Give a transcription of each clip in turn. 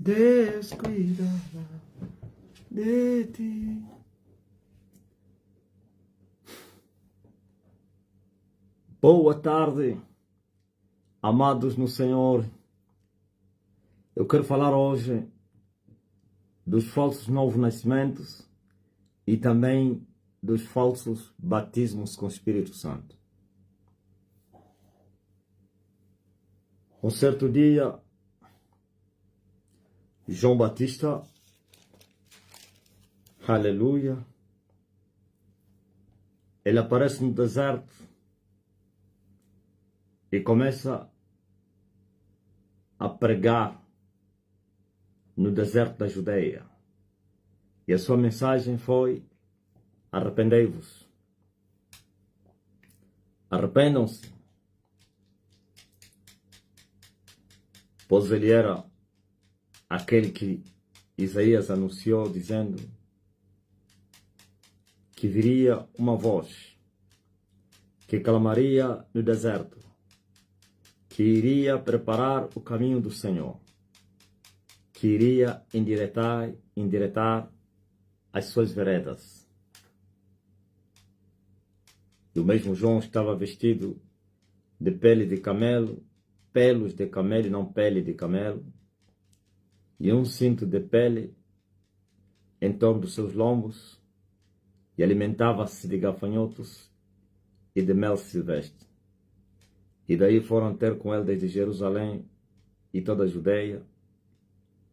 descuidará de ti. Boa tarde, amados no Senhor. Eu quero falar hoje dos falsos novos nascimentos e também dos falsos batismos com o Espírito Santo. Um certo dia, João Batista, aleluia, ele aparece no deserto e começa a pregar no deserto da Judeia. E a sua mensagem foi: arrependei-vos. Arrependam-se. Pois ele era aquele que Isaías anunciou, dizendo que viria uma voz que clamaria no deserto, que iria preparar o caminho do Senhor, que iria endireitar as suas veredas. E o mesmo João estava vestido de pele de camelo, pelos de camelo e não pele de camelo, e um cinto de pele em torno dos seus lombos, e alimentava-se de gafanhotos e de mel silvestre. E daí foram ter com ele desde Jerusalém e toda a Judeia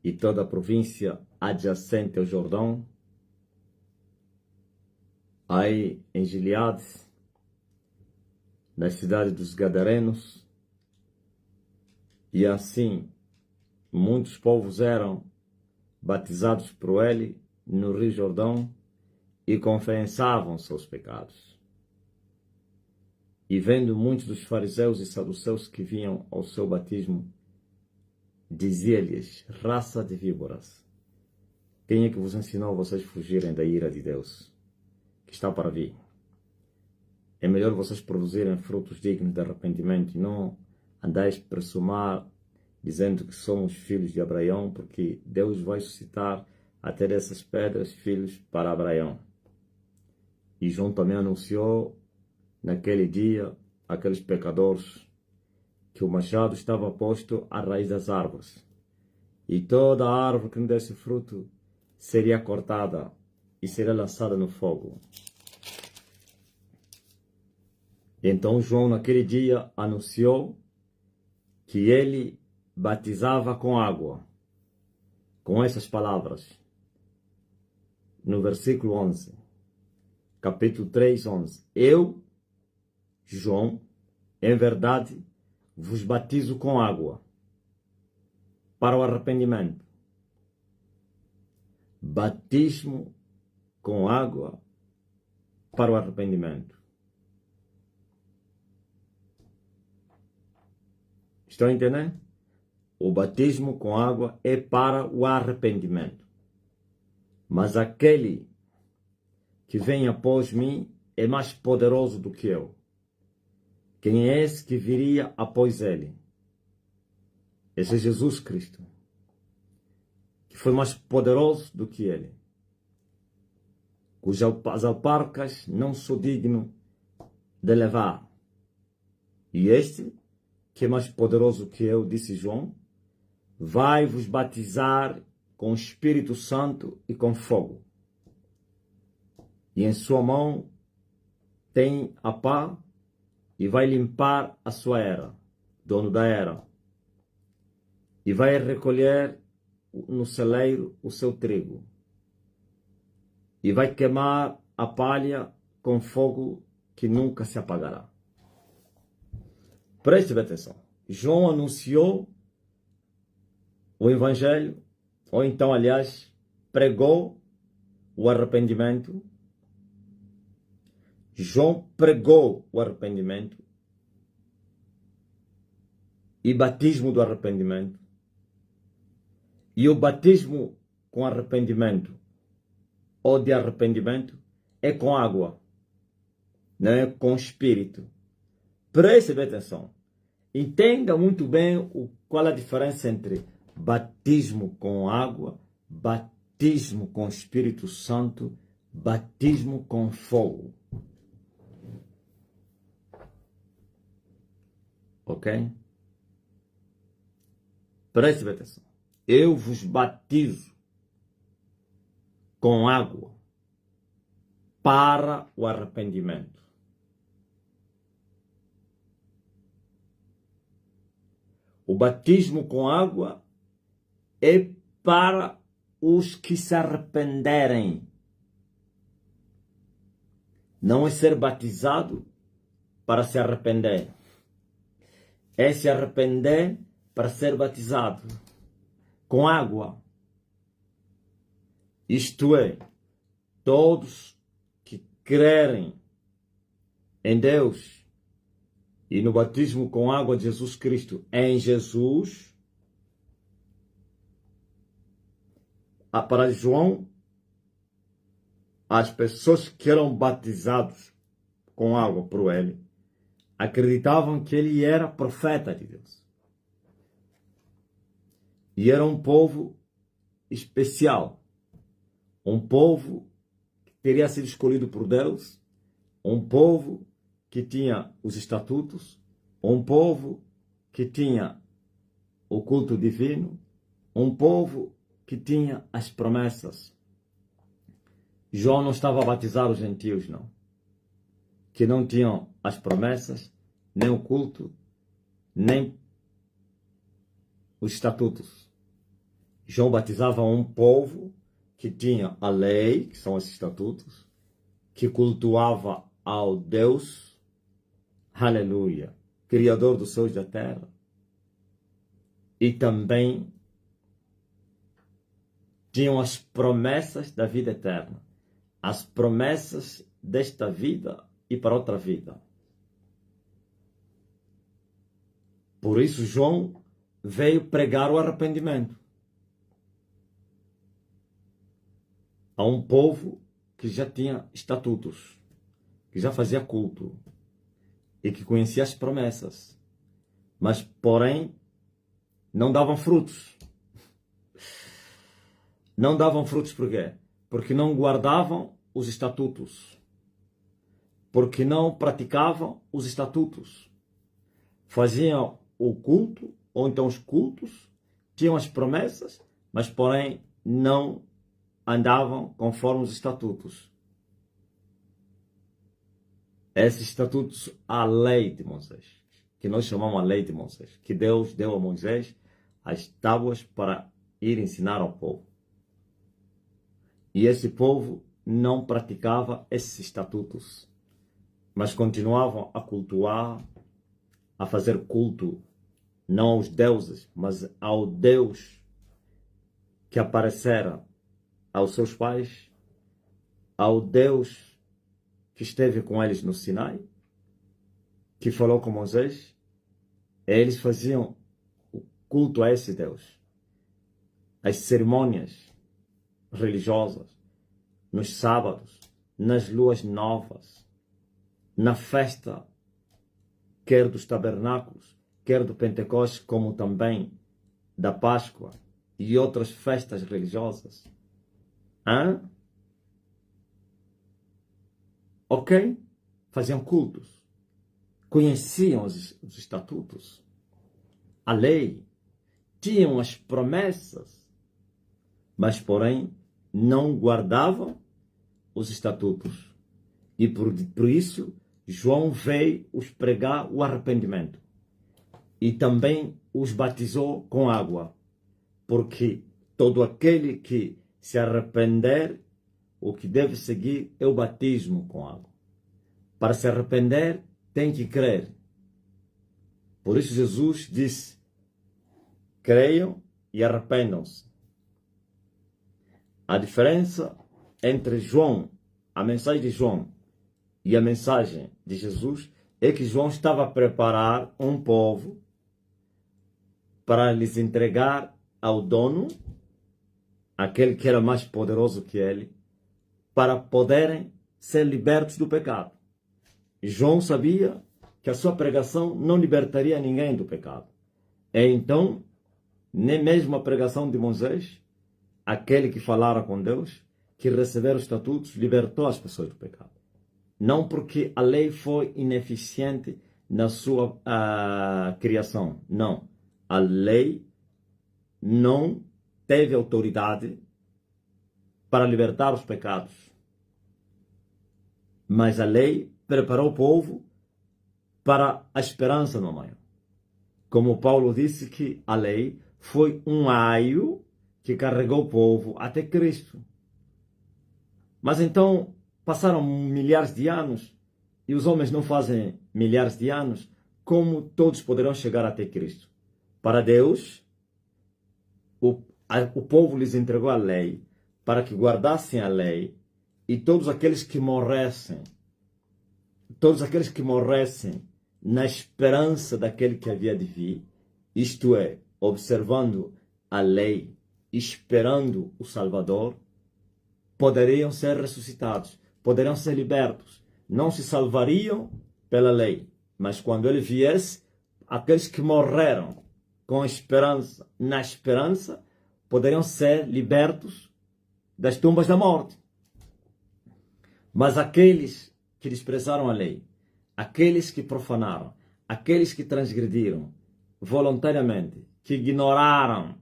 e toda a província adjacente ao Jordão, aí em Gileade, na cidade dos Gadarenos. E assim muitos povos eram batizados por ele no Rio Jordão e confessavam seus pecados. E vendo muitos dos fariseus e saduceus que vinham ao seu batismo, dizia-lhes: raça de víboras, quem é que vos ensinou a vocês fugirem da ira de Deus, que está para vir? É melhor vocês produzirem frutos dignos de arrependimento e não andais presumar dizendo que somos filhos de Abraão, porque Deus vai suscitar até dessas pedras filhos para Abraão. E João também anunciou naquele dia aqueles pecadores que o machado estava posto à raiz das árvores, e toda a árvore que não desse fruto seria cortada e seria lançada no fogo. Então João naquele dia anunciou que ele batizava com água, com essas palavras, no versículo 11, capítulo 3, 11. Eu, João, em verdade, vos batizo com água para o arrependimento. Batismo com água para o arrependimento. Estão a entender? O batismo com água é para o arrependimento. Mas aquele que vem após mim é mais poderoso do que eu. Quem é esse que viria após ele? Esse é Jesus Cristo, que foi mais poderoso do que ele, cujas alparcas não sou digno de levar. E este, que é mais poderoso que eu, disse João, vai vos batizar com o Espírito Santo e com fogo. E em sua mão tem a pá e vai limpar a sua era, dono da era. E vai recolher no celeiro o seu trigo. E vai queimar a palha com fogo que nunca se apagará. Preste atenção. João anunciou o Evangelho, ou então, aliás, pregou o arrependimento. João pregou o arrependimento e batismo do arrependimento. E o batismo com arrependimento ou de arrependimento é com água, não é com espírito. Preste atenção. Entenda muito bem qual a diferença entre batismo com água, batismo com Espírito Santo, batismo com fogo. Ok? Preste atenção. Eu vos batizo com água para o arrependimento. O batismo com água é para os que se arrependerem. Não é ser batizado para se arrepender. É se arrepender para ser batizado com água. Isto é, todos que crerem em Deus e no batismo com água de Jesus Cristo em Jesus, para João, as pessoas que eram batizados com água por ele acreditavam que ele era profeta de Deus. E era um povo especial. Um povo que teria sido escolhido por Deus. Um povo que tinha os estatutos. Um povo que tinha o culto divino. Um povo que tinha as promessas. João não estava a batizar os gentios, não. Que não tinham as promessas, nem o culto, nem os estatutos. João batizava um povo que tinha a lei, que são os estatutos, que cultuava ao Deus, aleluia, Criador dos céus e da terra, e também tinham as promessas da vida eterna, as promessas desta vida e para outra vida. Por isso João veio pregar o arrependimento a um povo que já tinha estatutos, que já fazia culto e que conhecia as promessas, mas porém não davam frutos. Não davam frutos por quê? Porque não guardavam os estatutos. Porque não praticavam os estatutos. Faziam o culto, ou então os cultos, tinham as promessas, mas porém não andavam conforme os estatutos. Esses estatutos, a lei de Moisés, que nós chamamos a lei de Moisés, que Deus deu a Moisés as tábuas para ir ensinar ao povo. E esse povo não praticava esses estatutos, mas continuavam a cultuar, a fazer culto, não aos deuses, mas ao Deus que aparecera aos seus pais, ao Deus que esteve com eles no Sinai, que falou com Moisés. Eles faziam o culto a esse Deus. As cerimônias religiosas, nos sábados, nas luas novas, na festa, quer dos tabernáculos, quer do Pentecostes, como também da Páscoa e outras festas religiosas. Ok? Faziam cultos. Conheciam os estatutos, a lei, tinham as promessas, mas porém não guardavam os estatutos. E por isso João veio os pregar o arrependimento. E também os batizou com água. Porque todo aquele que se arrepender, o que deve seguir é o batismo com água. Para se arrepender, tem que crer. Por isso Jesus disse: creiam e arrependam-se. A diferença entre João, a mensagem de João e a mensagem de Jesus é que João estava a preparar um povo para lhes entregar ao dono, aquele que era mais poderoso que ele, para poderem ser libertos do pecado. João sabia que a sua pregação não libertaria ninguém do pecado. Então, nem mesmo a pregação de Moisés, aquele que falara com Deus, que receberam os estatutos, libertou as pessoas do pecado. Não porque a lei foi ineficiente na sua criação. Não. A lei não teve autoridade para libertar os pecados. Mas a lei preparou o povo para a esperança no amanhã. Como Paulo disse que a lei foi um aio que carregou o povo até Cristo. Mas então passaram milhares de anos e os homens não fazem milhares de anos, como todos poderão chegar até Cristo? Para Deus, o povo lhes entregou a lei para que guardassem a lei, e todos aqueles que morressem na esperança daquele que havia de vir, isto é, observando a lei, esperando o Salvador, poderiam ser ressuscitados, poderiam ser libertos. Não se salvariam pela lei, mas quando ele viesse, aqueles que morreram com esperança, na esperança, poderiam ser libertos das tumbas da morte. Mas aqueles que desprezaram a lei, aqueles que profanaram, aqueles que transgrediram voluntariamente, que ignoraram,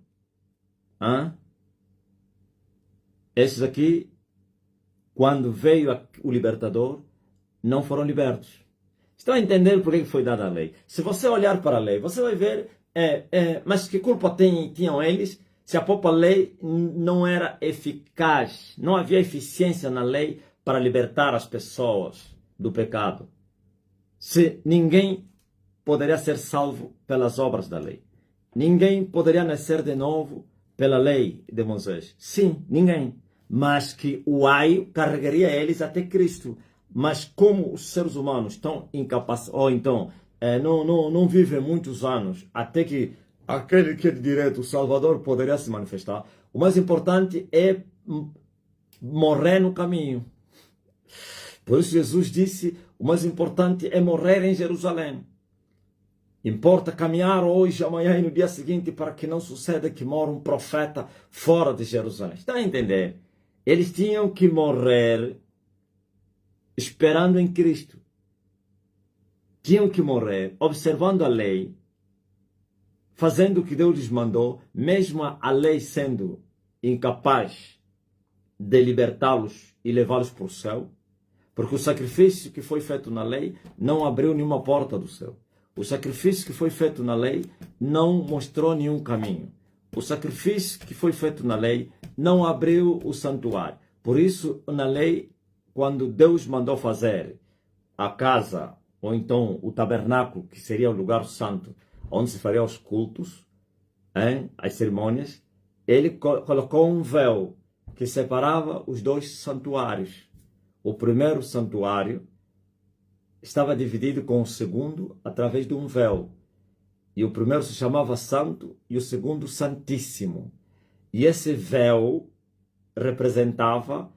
esses aqui, quando veio o libertador, não foram libertos. Estão a entender por que foi dada a lei? Se você olhar para a lei, você vai ver, mas que culpa tinham eles se a própria lei não era eficaz? Não havia eficiência na lei para libertar as pessoas do pecado. Se ninguém poderia ser salvo pelas obras da lei. Ninguém poderia nascer de novo pela lei de Moisés. Sim, ninguém. Mas que o aio carregaria eles até Cristo. Mas como os seres humanos estão incapazes, ou então não vivem muitos anos até que aquele que é de direito, o Salvador, poderia se manifestar, o mais importante é morrer no caminho. Por isso Jesus disse, o mais importante é morrer em Jerusalém. Importa caminhar hoje, amanhã e no dia seguinte para que não suceda que morra um profeta fora de Jerusalém. Está a entender? Eles tinham que morrer esperando em Cristo. Tinham que morrer observando a lei, fazendo o que Deus lhes mandou, mesmo a lei sendo incapaz de libertá-los e levá-los para o céu, porque o sacrifício que foi feito na lei não abriu nenhuma porta do céu. O sacrifício que foi feito na lei não mostrou nenhum caminho. O sacrifício que foi feito na lei não abriu o santuário. Por isso, na lei, quando Deus mandou fazer a casa, ou então o tabernáculo, que seria o lugar santo, onde se faria os cultos, as cerimônias, ele colocou um véu que separava os dois santuários. O primeiro santuário estava dividido com o segundo através de um véu. E o primeiro se chamava Santo e o segundo Santíssimo. E esse véu representava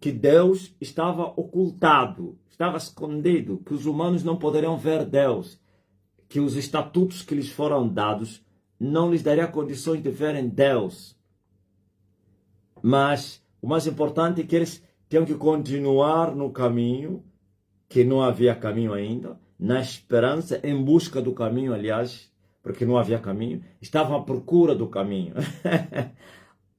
que Deus estava ocultado, estava escondido, que os humanos não poderiam ver Deus, que os estatutos que lhes foram dados não lhes daria condições de verem Deus. Mas o mais importante é que eles tinham que continuar no caminho, que não havia caminho ainda, na esperança, em busca do caminho, aliás, porque não havia caminho, estavam à procura do caminho.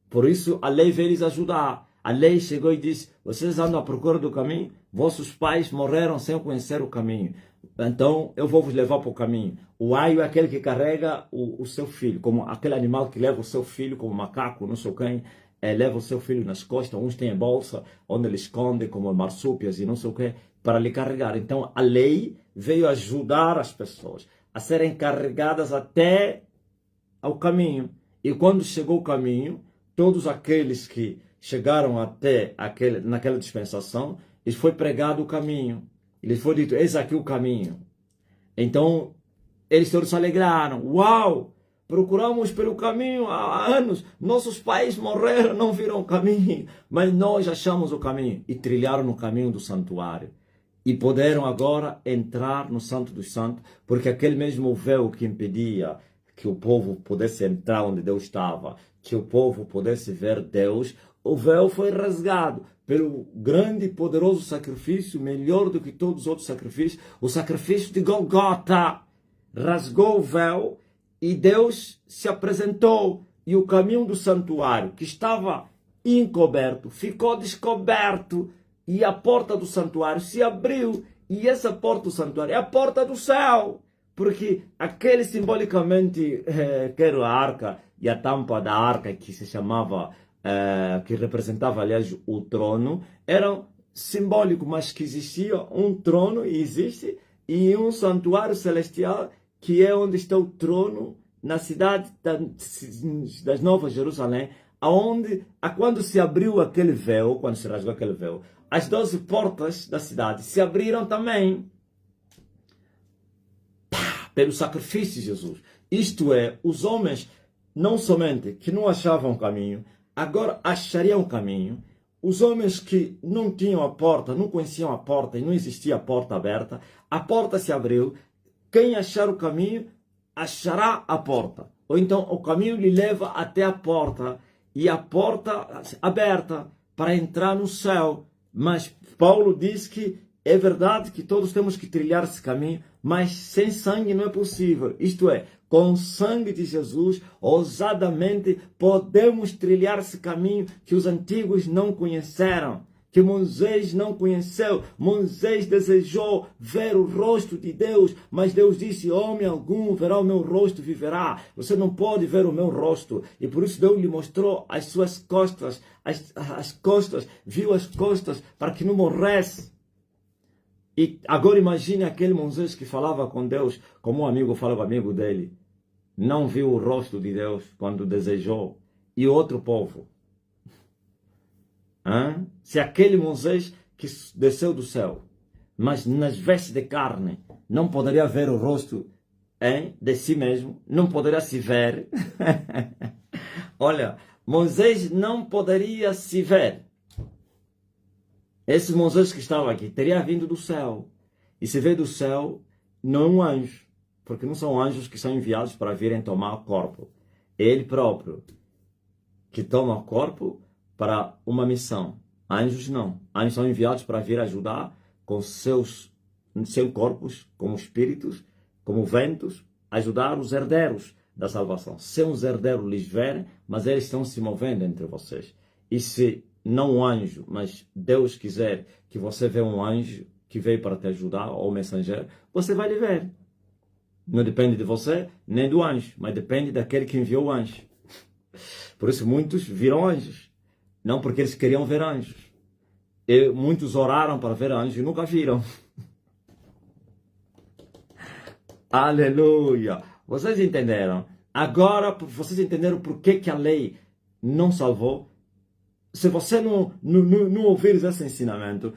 Por isso a lei veio lhes ajudar. A lei chegou e disse, vocês andam à procura do caminho? Vossos pais morreram sem conhecer o caminho. Então eu vou vos levar para o caminho. O aio é aquele que carrega o seu filho, como aquele animal que leva o seu filho, como macaco, não sei quem, leva o seu filho nas costas. Uns têm bolsa onde ele esconde, como marsúpias e não sei o que, para lhe carregar. Então a lei veio ajudar as pessoas a serem carregadas até ao caminho. E quando chegou o caminho, todos aqueles que chegaram até naquela dispensação, lhes foi pregado o caminho. Lhes foi dito, eis aqui o caminho. Então, eles todos se alegraram. Uau! Procuramos pelo caminho há anos. Nossos pais morreram, não viram o caminho. Mas nós achamos o caminho. E trilharam no caminho do santuário. E puderam agora entrar no Santo dos Santos, porque aquele mesmo véu que impedia que o povo pudesse entrar onde Deus estava, que o povo pudesse ver Deus, o véu foi rasgado pelo grande e poderoso sacrifício, melhor do que todos os outros sacrifícios, o sacrifício de Golgota. Rasgou o véu e Deus se apresentou. E o caminho do santuário, que estava encoberto, ficou descoberto. E a porta do santuário se abriu. E essa porta do santuário é a porta do céu. Porque aquele simbolicamente, que era a arca e a tampa da arca que se chamava, que representava, aliás, o trono, eram simbólicos, mas que existia um trono, e existe, e um santuário celestial, que é onde está o trono, na cidade das Novas Jerusalém, aonde, quando se abriu aquele véu, quando se rasgou aquele véu, as 12 portas da cidade se abriram também, pelo sacrifício de Jesus. Isto é, os homens, não somente que não achavam caminho, agora achariam caminho. Os homens que não tinham a porta, não conheciam a porta e não existia a porta aberta, a porta se abriu. Quem achar o caminho, achará a porta. Ou então o caminho lhe leva até a porta, e a porta aberta para entrar no céu. Mas Paulo diz que é verdade que todos temos que trilhar esse caminho, mas sem sangue não é possível. Isto é, com o sangue de Jesus, ousadamente podemos trilhar esse caminho que os antigos não conheceram, que Moisés não conheceu. Moisés desejou ver o rosto de Deus, mas Deus disse: homem algum verá o meu rosto, viverá. Você não pode ver o meu rosto. E por isso Deus lhe mostrou as suas costas, as costas, viu as costas para que não morresse. E agora imagine aquele Moisés que falava com Deus, como um amigo fala com o amigo dele. Não viu o rosto de Deus quando desejou. E outro povo. Se aquele Moisés que desceu do céu, mas nas vestes de carne, não poderia ver o rosto de si mesmo, não poderia se ver. Olha, Moisés não poderia se ver. Esse Moisés que estava aqui teria vindo do céu. E se vê do céu, não é um anjo. Porque não são anjos que são enviados para virem tomar o corpo. É ele próprio que toma o corpo para uma missão. Anjos não. Anjos são enviados para vir ajudar com seus corpos, como espíritos, como ventos, ajudar os herdeiros da salvação. Se os herdeiros lhes verem, mas eles estão se movendo entre vocês. E se não um anjo, mas Deus quiser que você veja um anjo que veio para te ajudar, ou mensageiro, você vai lhe ver. Não depende de você, nem do anjo, mas depende daquele que enviou o anjo. Por isso muitos viram anjos. Não porque eles queriam ver anjos. E muitos oraram para ver anjos e nunca viram. Aleluia! Vocês entenderam? Agora, vocês entenderam por que a lei não salvou? Se você não ouvir esse ensinamento,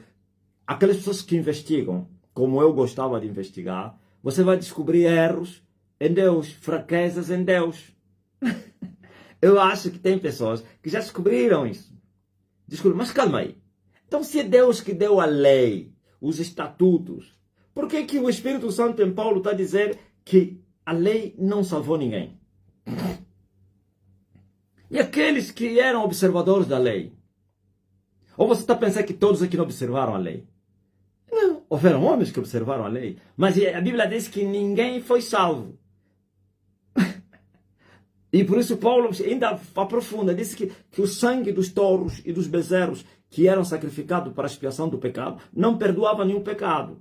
aquelas pessoas que investigam, como eu gostava de investigar, você vai descobrir erros em Deus, fraquezas em Deus. Eu acho que tem pessoas que já descobriram isso. Mas calma aí. Então, se é Deus que deu a lei, os estatutos, por que o Espírito Santo em Paulo está a dizer que a lei não salvou ninguém? E aqueles que eram observadores da lei? Ou você está pensando que todos aqui não observaram a lei? Não, houveram homens que observaram a lei. Mas a Bíblia diz que ninguém foi salvo. E por isso Paulo ainda aprofunda, diz que o sangue dos touros e dos bezerros que eram sacrificados para a expiação do pecado não perdoava nenhum pecado.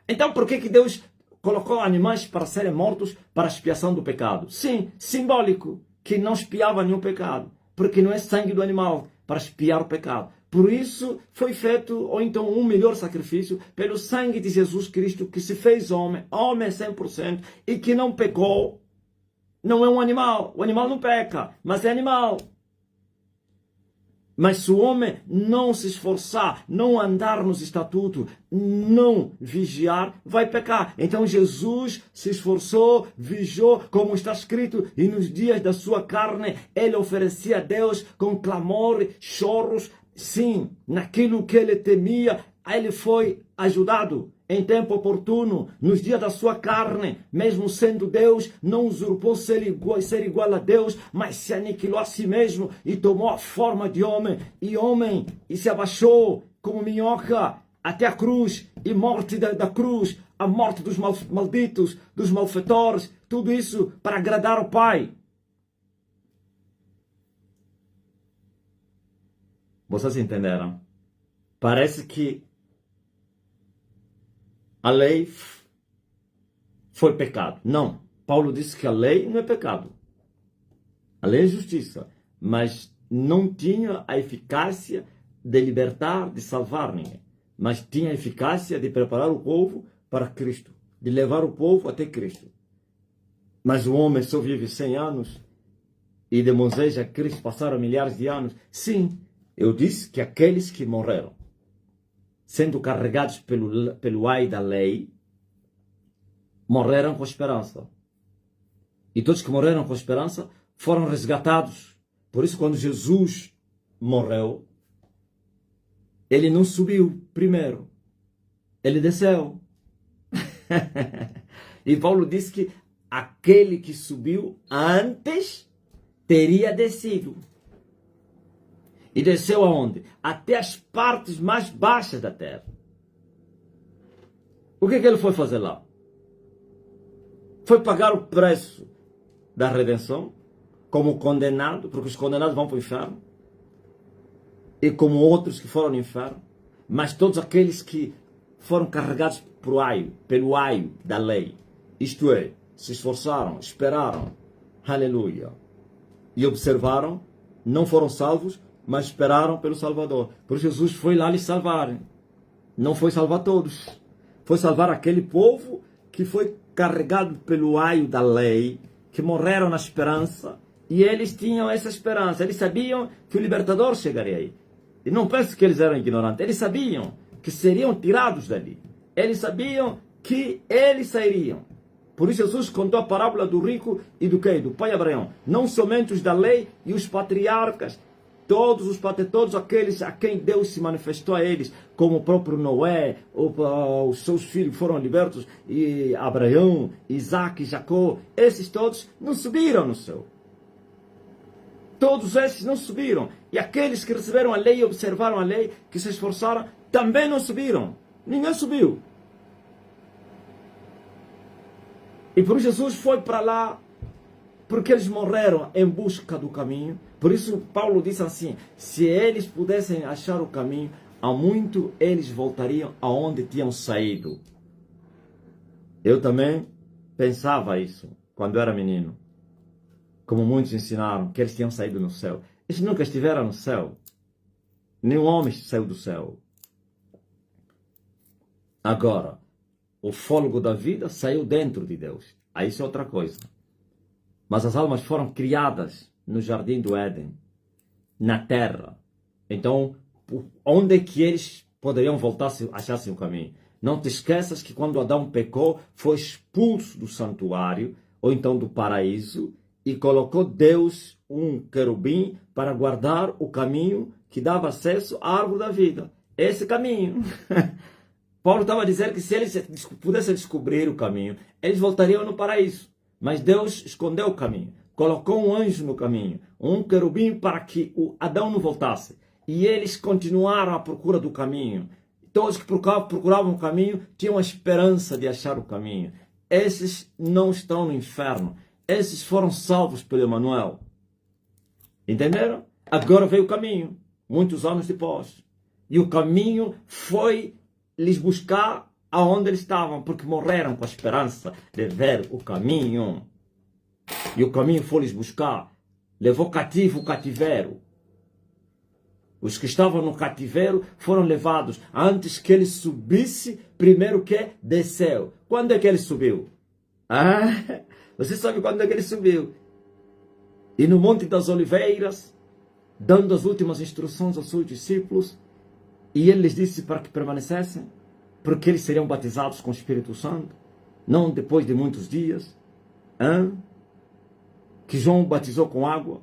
Então por que Deus colocou animais para serem mortos para a expiação do pecado? Sim, simbólico, que não expiava nenhum pecado, porque não é sangue do animal para expiar o pecado. Por isso foi feito, ou então um melhor sacrifício, pelo sangue de Jesus Cristo, que se fez homem, homem 100%, e que não pecou. Não é um animal, o animal não peca, mas é animal. Mas se o homem não se esforçar, não andar nos estatutos, não vigiar, vai pecar. Então Jesus se esforçou, vigiou, como está escrito, e nos dias da sua carne, ele oferecia a Deus com clamor, choros. Sim, naquilo que ele temia, ele foi ajudado. em tempo oportuno, nos dias da sua carne, mesmo sendo Deus, não usurpou ser igual a Deus, mas se aniquilou a si mesmo e tomou a forma de homem, e se abaixou como minhoca até a cruz, e morte da cruz, a morte dos malditos, dos malfeitores, tudo isso para agradar ao Pai. Vocês entenderam? Parece que a lei foi pecado. Não. Paulo disse que a lei não é pecado. A lei é justiça. Mas não tinha a eficácia de libertar, de salvar ninguém. Mas tinha a eficácia de preparar o povo para Cristo. De levar o povo até Cristo. Mas o homem só vive 100 anos. E de Moisés a Cristo passaram milhares de anos. Sim, eu disse que aqueles que morreram, sendo carregados pelo ai da lei, morreram com esperança. E todos que morreram com esperança foram resgatados. Por isso, quando Jesus morreu, ele não subiu primeiro. Ele desceu. E Paulo disse que aquele que subiu antes teria descido. E desceu aonde? Até as partes mais baixas da terra. O que ele foi fazer lá? Foi pagar o preço da redenção, como condenado, porque os condenados vão para o inferno, e como outros que foram no inferno, mas todos aqueles que foram carregados pelo aio da lei, isto é, se esforçaram, esperaram, aleluia, e observaram, não foram salvos, mas esperaram pelo Salvador. Por isso Jesus foi lá lhes salvar. Não foi salvar todos. Foi salvar aquele povo que foi carregado pelo aio da lei, que morreram na esperança, e eles tinham essa esperança. Eles sabiam que o libertador chegaria aí. E não pense que eles eram ignorantes. Eles sabiam que seriam tirados dali. Eles sabiam que eles sairiam. Por isso Jesus contou a parábola do rico e do quê? Do pai Abraão. Não somente os da lei e os patriarcas, todos aqueles a quem Deus se manifestou a eles, como o próprio Noé, os seus filhos foram libertos, e Abraão, Isaac, Jacó, esses todos não subiram no céu. Todos esses não subiram. E aqueles que receberam a lei e observaram a lei, que se esforçaram, também não subiram. Ninguém subiu. E por isso Jesus foi para lá, porque eles morreram em busca do caminho. Por isso Paulo disse assim, se eles pudessem achar o caminho, há muito eles voltariam aonde tinham saído. Eu também pensava isso quando era menino. Como muitos ensinaram, que eles tinham saído no céu. Eles nunca estiveram no céu. Nenhum homem saiu do céu. Agora, o fôlego da vida saiu dentro de Deus. Aí isso é outra coisa. Mas as almas foram criadas no jardim do Éden, na terra. Então, onde é que eles poderiam voltar se achassem o caminho? Não te esqueças que quando Adão pecou, foi expulso do santuário, ou então do paraíso, e colocou Deus um querubim para guardar o caminho que dava acesso à árvore da vida. Esse caminho. Paulo estava dizendo que se eles pudessem descobrir o caminho, eles voltariam no paraíso. Mas Deus escondeu o caminho. Colocou um anjo no caminho, um querubim para que o Adão não voltasse. E eles continuaram à procura do caminho. Todos que procuravam o caminho tinham a esperança de achar o caminho. Esses não estão no inferno. Esses foram salvos pelo Emmanuel. Entenderam? Agora veio o caminho, muitos anos depois. E o caminho foi lhes buscar aonde eles estavam, porque morreram com a esperança de ver o caminho. E o caminho foi lhes buscar. Levou cativo o cativeiro. Os que estavam no cativeiro foram levados. Antes que ele subisse, primeiro que desceu. Quando é que ele subiu? Você sabe quando é que ele subiu? E no Monte das Oliveiras, dando as últimas instruções aos seus discípulos, e ele lhes disse para que permanecessem, porque eles seriam batizados com o Espírito Santo, não depois de muitos dias. Que João batizou com água,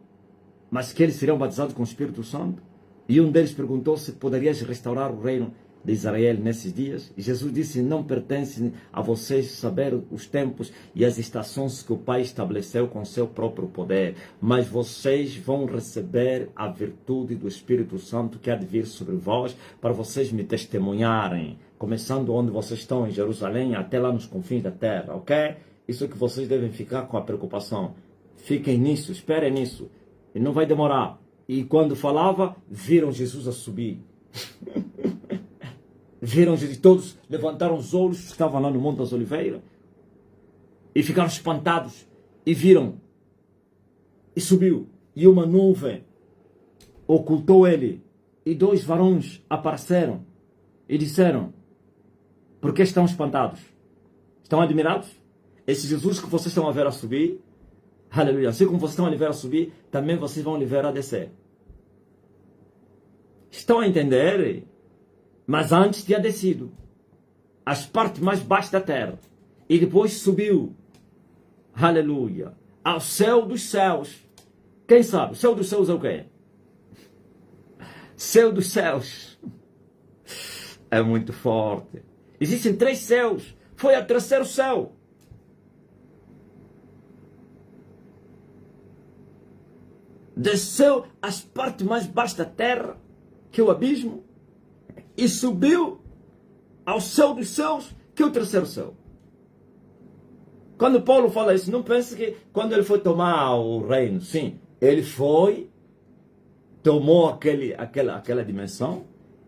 mas que eles seriam batizados com o Espírito Santo. E um deles perguntou se poderias restaurar o reino. de Israel nesses dias. E Jesus disse: não pertence a vocês saber os tempos e as estações que o Pai estabeleceu com seu próprio poder, mas vocês vão receber a virtude do Espírito Santo que há de vir sobre vós, para vocês me testemunharem, começando onde vocês estão, em Jerusalém, até lá nos confins da terra, ok? Isso é que vocês devem ficar com a preocupação. Fiquem nisso, esperem nisso, e não vai demorar. E quando falava, viram Jesus a subir. Viram Jesus, todos levantaram os olhos, estavam lá no Monte das Oliveiras, e ficaram espantados, e viram, e subiu, e uma nuvem ocultou ele, e 2 varões apareceram, e disseram: por que estão espantados? Estão admirados? Esse Jesus que vocês estão a ver a subir, aleluia, assim como vocês estão a ver a subir, também vocês vão ver a descer. Estão a entender? Mas antes tinha descido as partes mais baixas da terra, e depois subiu, aleluia, ao céu dos céus. Quem sabe? O céu dos céus é o quê? Céu dos céus é muito forte. Existem 3 céus, foi ao 3º céu. Desceu às partes mais baixas da terra, que é o abismo, e subiu ao céu dos céus, que é o 3º céu. Quando Paulo fala isso, não pense que quando ele foi tomar o reino, sim, ele foi, tomou aquela dimensão,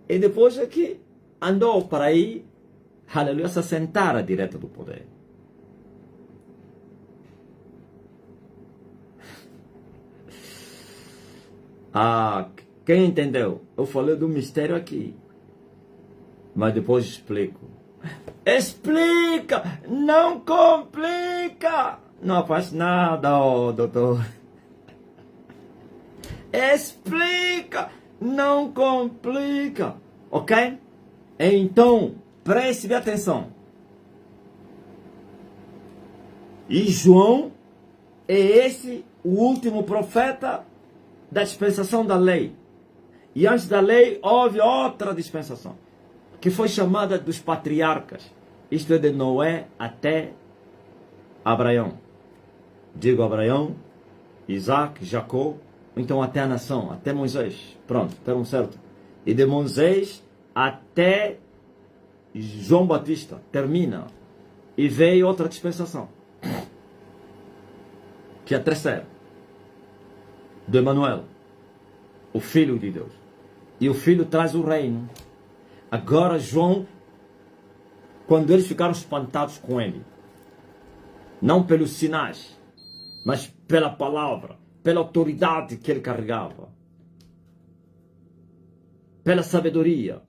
e depois é que andou para aí, aleluia, se assentar à direita do poder. Quem entendeu? Eu falei do mistério aqui, mas depois explico. Explica, não complica. Não faz nada, doutor. Explica, não complica, ok? Então, preste atenção. E João é esse o último profeta da dispensação da lei. E antes da lei houve outra dispensação, que foi chamada dos patriarcas. Isto é de Noé até Abraão. Digo Abraão, Isaac, Jacó, então até a nação, até Moisés. Pronto, termo certo. E de Moisés até João Batista, termina. E veio outra dispensação, que é a 3ª, do Emanuel, o Filho de Deus. E o Filho traz o reino. Agora João, quando eles ficaram espantados com ele, não pelos sinais, mas pela palavra, pela autoridade que ele carregava, pela sabedoria,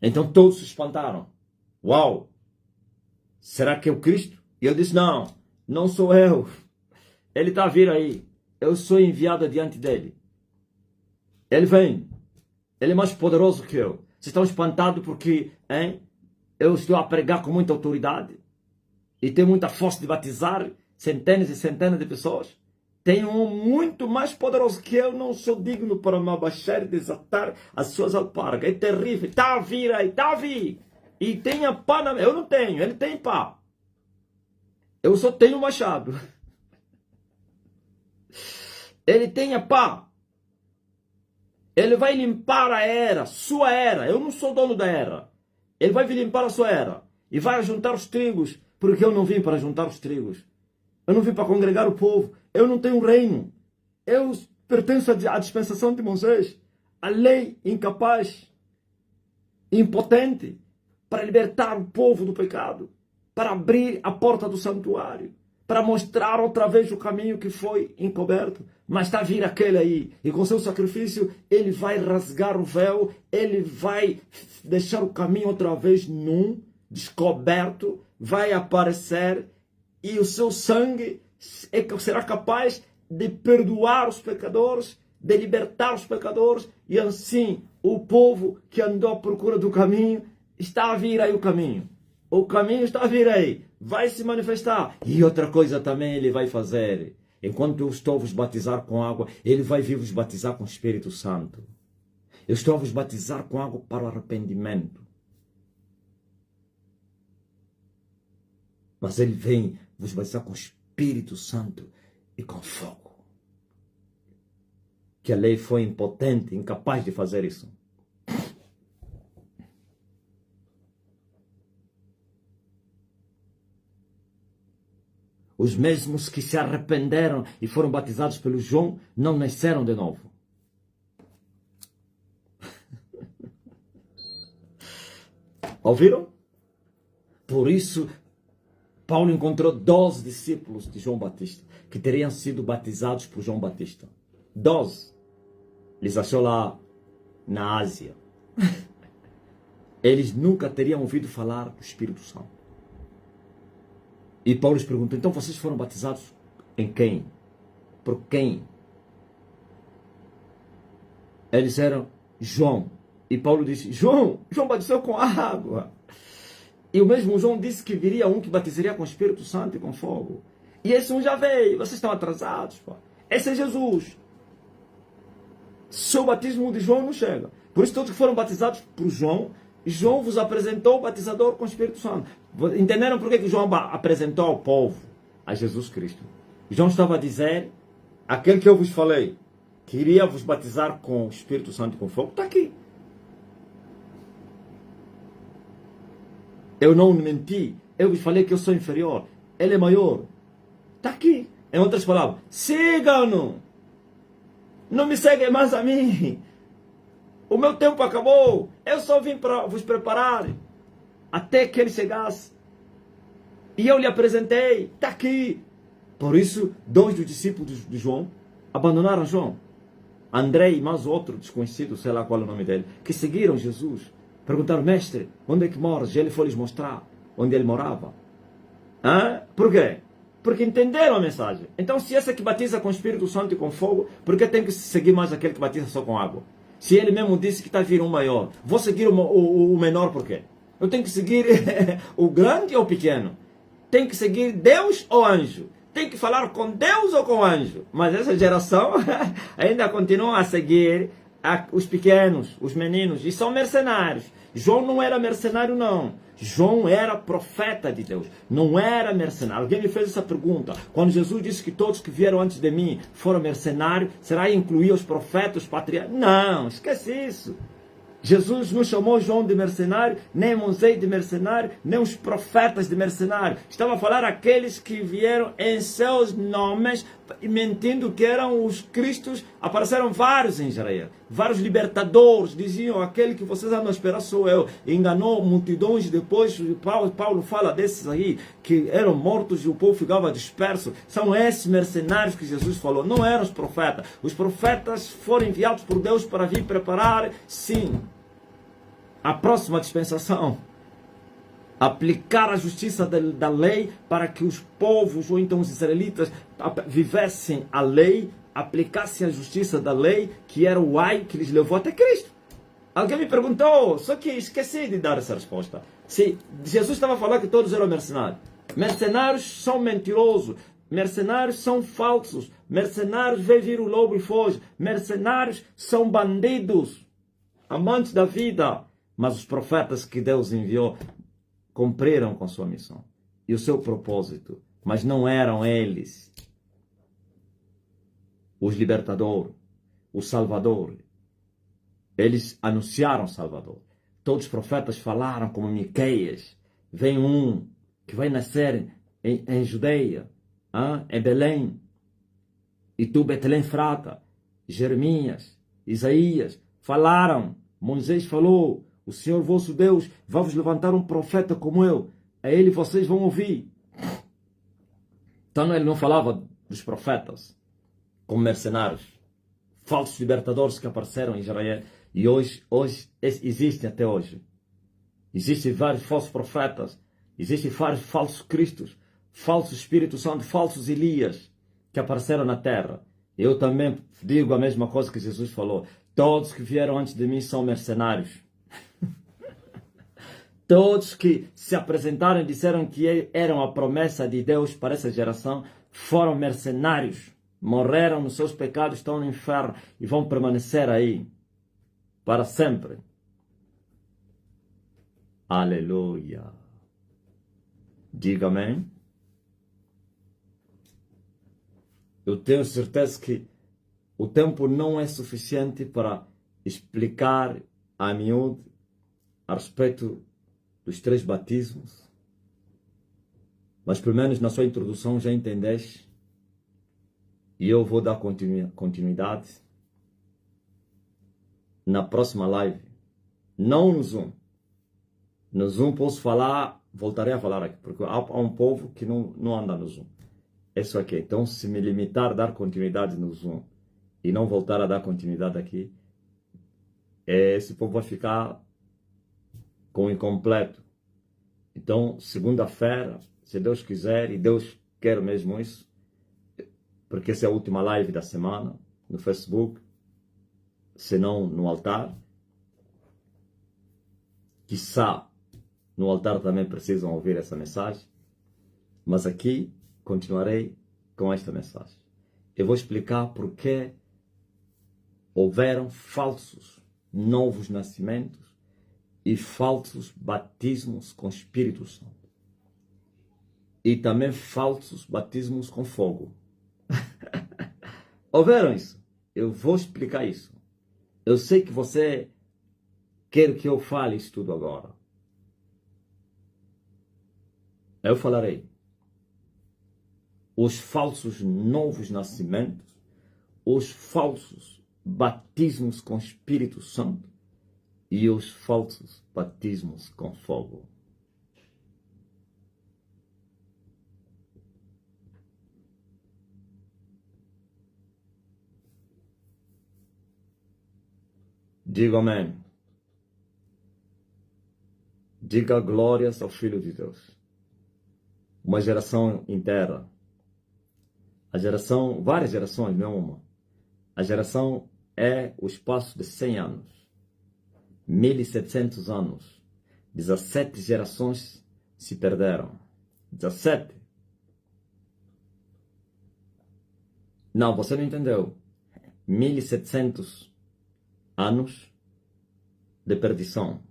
então todos se espantaram. Uau! Será que é o Cristo? E ele disse: não, não sou eu. Ele está a vir aí. Eu sou enviado diante dele. Ele vem. Ele é mais poderoso que eu. Vocês estão espantados porque eu estou a pregar com muita autoridade e tenho muita força de batizar centenas e centenas de pessoas. Tem um muito mais poderoso que eu. Não sou digno para me abaixar e desatar as suas alpargas. É terrível. Está a vir aí. Está a vir. E tem a pá na... Eu não tenho. Ele tem pá. Eu só tenho machado. Ele tem a pá. Ele vai limpar a era, sua era. Eu não sou dono da era. Ele vai limpar a sua era. E vai juntar os trigos. Porque eu não vim para juntar os trigos. Eu não vim para congregar o povo. Eu não tenho reino. Eu pertenço à dispensação de Moisés. A lei incapaz, impotente, para libertar o povo do pecado. Para abrir a porta do santuário. Para mostrar outra vez o caminho que foi encoberto. Mas está a vir aquele aí, e com seu sacrifício, ele vai rasgar o véu, ele vai deixar o caminho outra vez nu, descoberto, vai aparecer, e o seu sangue será capaz de perdoar os pecadores, de libertar os pecadores, e assim o povo que andou à procura do caminho, está a vir aí o caminho. O caminho está a vir aí, vai se manifestar. E outra coisa também ele vai fazer. Enquanto eu estou a vos batizar com água, ele vai vir vos batizar com o Espírito Santo. Eu estou a vos batizar com água para o arrependimento. Mas ele vem vos batizar com o Espírito Santo e com fogo. Que a lei foi impotente, incapaz de fazer isso. Os mesmos que se arrependeram e foram batizados pelo João não nasceram de novo. Ouviram? Por isso, Paulo encontrou 12 discípulos de João Batista que teriam sido batizados por João Batista. 12. Eles achou lá na Ásia. Eles nunca teriam ouvido falar do Espírito Santo. E Paulo lhes perguntou, então vocês foram batizados em quem? Por quem? Eles disseram, João. E Paulo disse, João batizou com água. E o mesmo João disse que viria um que batizaria com o Espírito Santo e com fogo. E esse um já veio, vocês estão atrasados. Pô. Esse é Jesus. Seu batismo de João não chega. Por isso todos que foram batizados por João, João vos apresentou o batizador com o Espírito Santo. Entenderam por que João apresentou ao povo a Jesus Cristo? João estava a dizer, aquele que eu vos falei, que iria vos batizar com o Espírito Santo e com fogo, está aqui. Eu não menti, eu vos falei que eu sou inferior, ele é maior. Está aqui. Em outras palavras, sigam-no. Não me seguem mais a mim. O meu tempo acabou. Eu só vim para vos preparar até que ele chegasse. E eu lhe apresentei. Está aqui. Por isso, 2 dos discípulos de João abandonaram João. André e mais outro desconhecido, sei lá qual é o nome dele, que seguiram Jesus. Perguntaram, mestre, onde é que moras? E ele foi lhes mostrar onde ele morava. Por quê? Porque entenderam a mensagem. Então, se esse que batiza com o Espírito Santo e com fogo, por que tem que seguir mais aquele que batiza só com água? Se ele mesmo disse que está a vir um maior, vou seguir o menor por quê? Eu tenho que seguir o grande ou o pequeno? Tenho que seguir Deus ou anjo? Tenho que falar com Deus ou com anjo? Mas essa geração ainda continua a seguir os pequenos, os meninos, e são mercenários. João não era mercenário, não. João era profeta de Deus, não era mercenário. Alguém me fez essa pergunta. Quando Jesus disse que todos que vieram antes de mim foram mercenários, será incluir os profetas, os patriarcas? Não, esquece isso. Jesus não chamou João de mercenário, nem Moisés de mercenário, nem os profetas de mercenário. Estava a falar aqueles que vieram em seus nomes, mentindo que eram os cristos. Apareceram vários em Israel, vários libertadores, diziam, aquele que vocês andam a esperar sou eu. Enganou multidões, depois Paulo fala desses aí, que eram mortos e o povo ficava disperso. São esses mercenários que Jesus falou, não eram os profetas. Os profetas foram enviados por Deus para vir preparar, sim, a próxima dispensação. Aplicar a justiça da lei para que os povos, ou então os israelitas, vivessem a lei, aplicassem a justiça da lei, que era o ai que lhes levou até Cristo. Alguém me perguntou, só que esqueci de dar essa resposta. Se Jesus estava a falar que todos eram mercenários. Mercenários são mentirosos, mercenários são falsos, mercenários vê vir o lobo e foge, mercenários são bandidos, amantes da vida. Mas os profetas que Deus enviou cumpriram com sua missão e o seu propósito, mas não eram eles os libertadores, o Salvador. Eles anunciaram o Salvador. Todos os profetas falaram como Miqueias, vem um que vai nascer em Judeia, em Belém, e tu, Betlém Frata. Jeremias, Isaías falaram, Moisés falou, o Senhor vosso Deus vai vos levantar um profeta como eu. A ele vocês vão ouvir. Então ele não falava dos profetas como mercenários, falsos libertadores que apareceram em Israel. E hoje existem até hoje. Existem vários falsos profetas. Existem vários falsos cristos, falsos Espírito Santo, falsos Elias que apareceram na terra. Eu também digo a mesma coisa que Jesus falou. Todos que vieram antes de mim são mercenários. Todos que se apresentaram e disseram que eram a promessa de Deus para essa geração foram mercenários. Morreram nos seus pecados, estão no inferno e vão permanecer aí. para sempre. Aleluia. Diga amém. Eu tenho certeza que o tempo não é suficiente para explicar a miúdo a respeito dos 3 batismos, mas pelo menos na sua introdução já entendeste, e eu vou dar continuidade na próxima live, não no Zoom. No Zoom posso falar, voltarei a falar aqui, porque há um povo que não anda no Zoom. É isso aqui. Então, se me limitar a dar continuidade no Zoom e não voltar a dar continuidade aqui, esse povo vai ficar com incompleto. Então, segunda-feira, se Deus quiser, e Deus quer mesmo isso, porque essa é a última live da semana no Facebook, se não no altar. Quiçá no altar também precisam ouvir essa mensagem, mas aqui continuarei com esta mensagem. Eu vou explicar porque houveram falsos novos nascimentos e falsos batismos com Espírito Santo. E também falsos batismos com fogo. Houveram isso? Eu vou explicar isso. Eu sei que você quer que eu fale isso tudo agora. Eu falarei. Os falsos novos nascimentos, os falsos batismos com Espírito Santo e os falsos batismos com fogo. Diga amém. Diga glórias ao Filho de Deus. Uma geração inteira. Várias gerações, não uma. A geração é o espaço de 100 anos. 1700 anos. 17 gerações se perderam. 17. Não, você não entendeu. 1700 anos de perdição,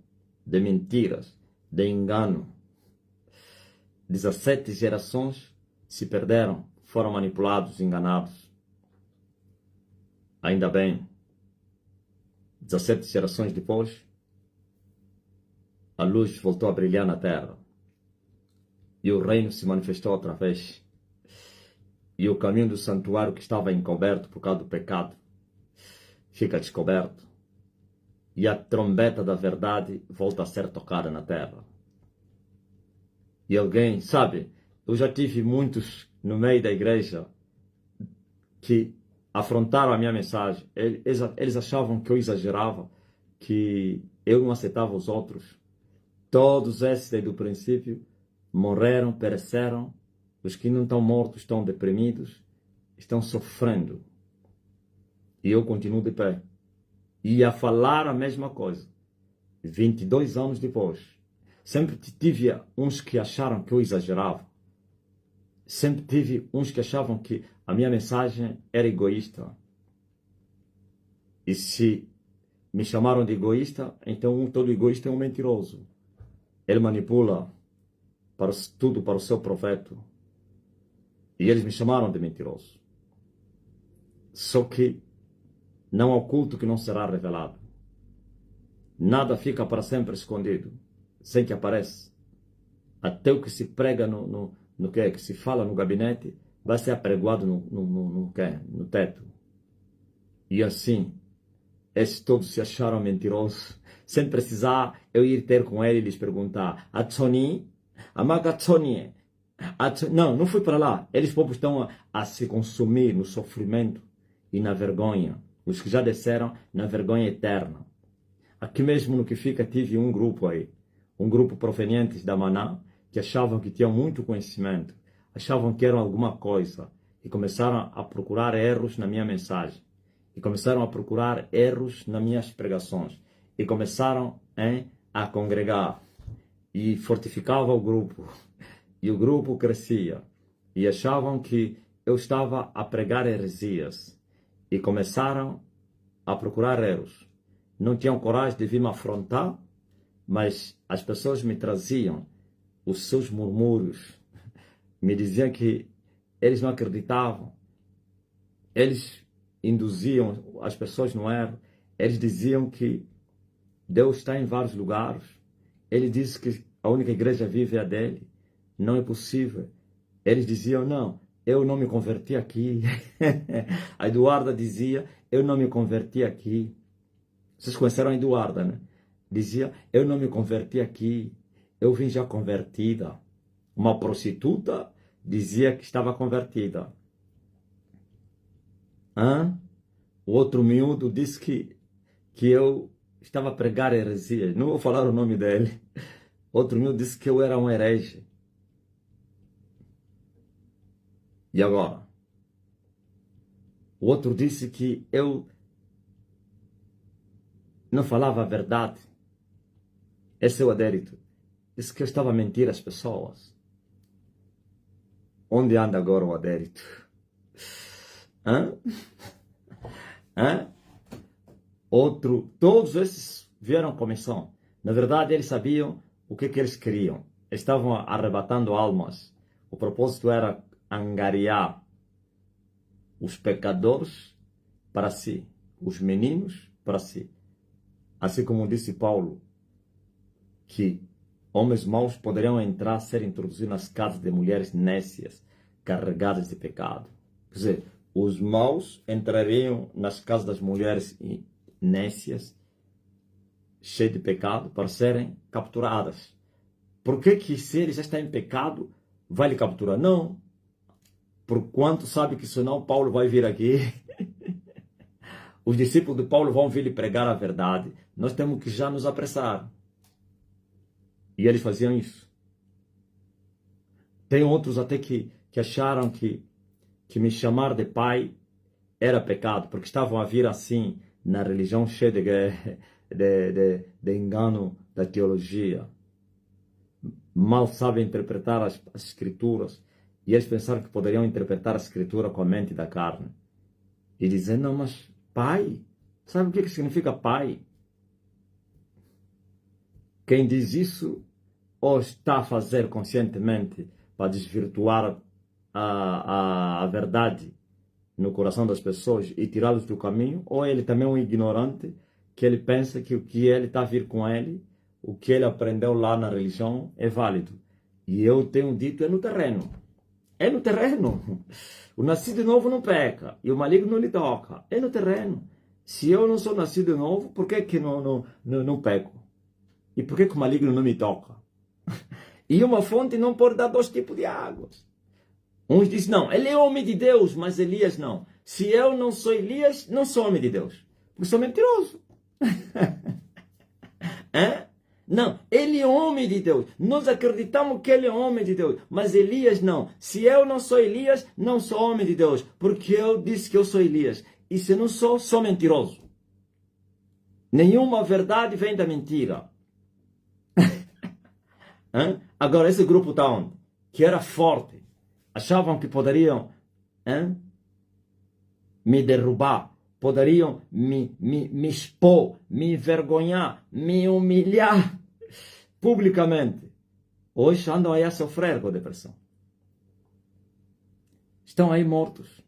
de mentiras, de engano. 17 gerações se perderam, foram manipulados, enganados. Ainda bem, 17 gerações depois, a luz voltou a brilhar na terra. E o reino se manifestou outra vez. E o caminho do santuário que estava encoberto por causa do pecado fica descoberto. E a trombeta da verdade volta a ser tocada na terra. E alguém, sabe, eu já tive muitos no meio da igreja que afrontaram a minha mensagem. Eles achavam que eu exagerava, que eu não aceitava os outros. Todos esses desde o princípio morreram, pereceram. Os que não estão mortos estão deprimidos, estão sofrendo. E eu continuo de pé. E a falar a mesma coisa. 22 anos depois. Sempre tive uns que acharam que eu exagerava. Sempre tive uns que achavam que a minha mensagem era egoísta. E se me chamaram de egoísta, então todo egoísta é um mentiroso. Ele manipula tudo para o seu proveito. E eles me chamaram de mentiroso. Só que não há oculto que não será revelado. Nada fica para sempre escondido, sem que apareça. Até o que se prega no que se fala no gabinete, vai ser apregoado no teto. E assim, esses todos se acharam mentirosos, sem precisar eu ir ter com ele e lhes perguntar: não fui para lá. Eles próprios estão a se consumir no sofrimento e na vergonha. Os que já desceram na vergonha eterna. Aqui mesmo no que fica tive um grupo aí. Um grupo provenientes da Maná, que achavam que tinham muito conhecimento. Achavam que eram alguma coisa. E começaram a procurar erros na minha mensagem. E começaram a procurar erros nas minhas pregações. E começaram a congregar. E fortificava o grupo. E o grupo crescia. E achavam que eu estava a pregar heresias. E começaram a procurar erros. não tinham coragem de vir me afrontar, mas as pessoas me traziam os seus murmúrios, me diziam que eles não acreditavam, eles induziam as pessoas no erro, eles diziam que Deus está em vários lugares, ele disse que a única igreja viva é a dele, não é possível. Eles diziam, não, eu não me converti aqui. A Eduarda dizia, eu não me converti aqui. Vocês conheceram a Eduarda, né? Dizia, eu não me converti aqui, eu vim já convertida. Uma prostituta dizia que estava convertida. O outro miúdo disse que eu estava a pregar heresia. Não vou falar o nome dele. Outro miúdo disse que eu era um herege. E agora? O outro disse que eu não falava a verdade. Esse é o adérito. Disse que eu estava a mentir às pessoas. Onde anda agora o adérito? Todos esses vieram com missão. Na verdade, eles sabiam o que eles queriam. Estavam arrebatando almas. O propósito era angariar os pecadores para si, os meninos para si. Assim como disse Paulo, que homens maus poderiam entrar, ser introduzidos nas casas de mulheres nécias, carregadas de pecado. Quer dizer, os maus entrariam nas casas das mulheres nécias, cheias de pecado, para serem capturadas. Por que se ele já está em pecado, vai lhe capturar? Não. Porquanto sabe que senão Paulo vai vir aqui. Os discípulos de Paulo vão vir lhe pregar a verdade. Nós temos que já nos apressar. E eles faziam isso. Tem outros até que acharam que me chamar de pai era pecado, porque estavam a vir assim na religião cheia de engano da teologia. Mal sabem interpretar as escrituras. E eles pensaram que poderiam interpretar a escritura com a mente da carne. E dizer, não, mas pai? Sabe o que significa pai? Quem diz isso ou está a fazer conscientemente para desvirtuar a verdade no coração das pessoas e tirá-los do caminho, ou ele também é um ignorante que ele pensa que o que ele está a vir com ele, o que ele aprendeu lá na religião é válido. E eu tenho dito, é no terreno. É no terreno. O nascido de novo não peca e o maligno não lhe toca. É no terreno. Se eu não sou nascido de novo, por que não peco? E por que o maligno não me toca? E uma fonte não pode dar dois tipos de águas. Uns dizem, não, ele é homem de Deus, mas Elias não. Se eu não sou Elias, não sou homem de Deus. Porque sou mentiroso. Não, ele é homem de Deus. Nós acreditamos que ele é homem de Deus. Mas Elias não. Se eu não sou Elias, não sou homem de Deus. Porque eu disse que eu sou Elias. E se não sou, sou mentiroso. Nenhuma verdade vem da mentira. Agora, esse grupo está onde? Que era forte. Achavam que poderiam me derrubar. Poderiam me expor, me envergonhar, me humilhar publicamente. Hoje andam aí a sofrer com depressão. Estão aí mortos.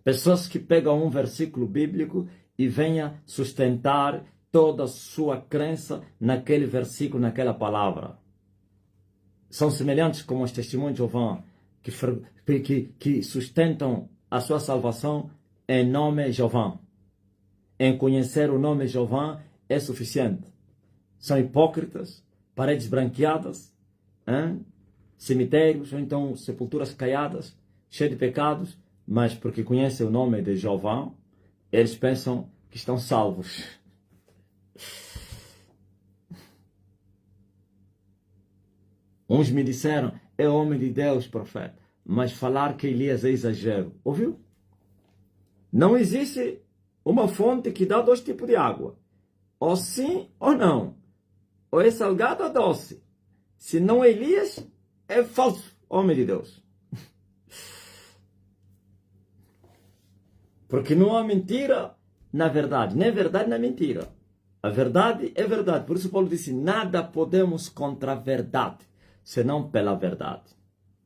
Pessoas que pegam um versículo bíblico e venham sustentar toda a sua crença naquele versículo, naquela palavra. São semelhantes como os testemunhos de Jeová, que sustentam a sua salvação em nome de Jeová. Em conhecer o nome de Jeová é suficiente. São hipócritas, paredes branqueadas, cemitérios, ou então sepulturas caiadas, cheias de pecados, mas porque conhecem o nome de Jeová, eles pensam que estão salvos. Uns me disseram, é homem de Deus, profeta. Mas falar que Elias é exagero. Ouviu? Não existe uma fonte que dá dois tipos de água. Ou sim ou não. Ou é salgado ou doce. Se não é Elias, é falso homem de Deus. Porque não há mentira na verdade, nem verdade nem mentira. A verdade é verdade. Por isso Paulo disse, nada podemos contra a verdade, senão pela verdade.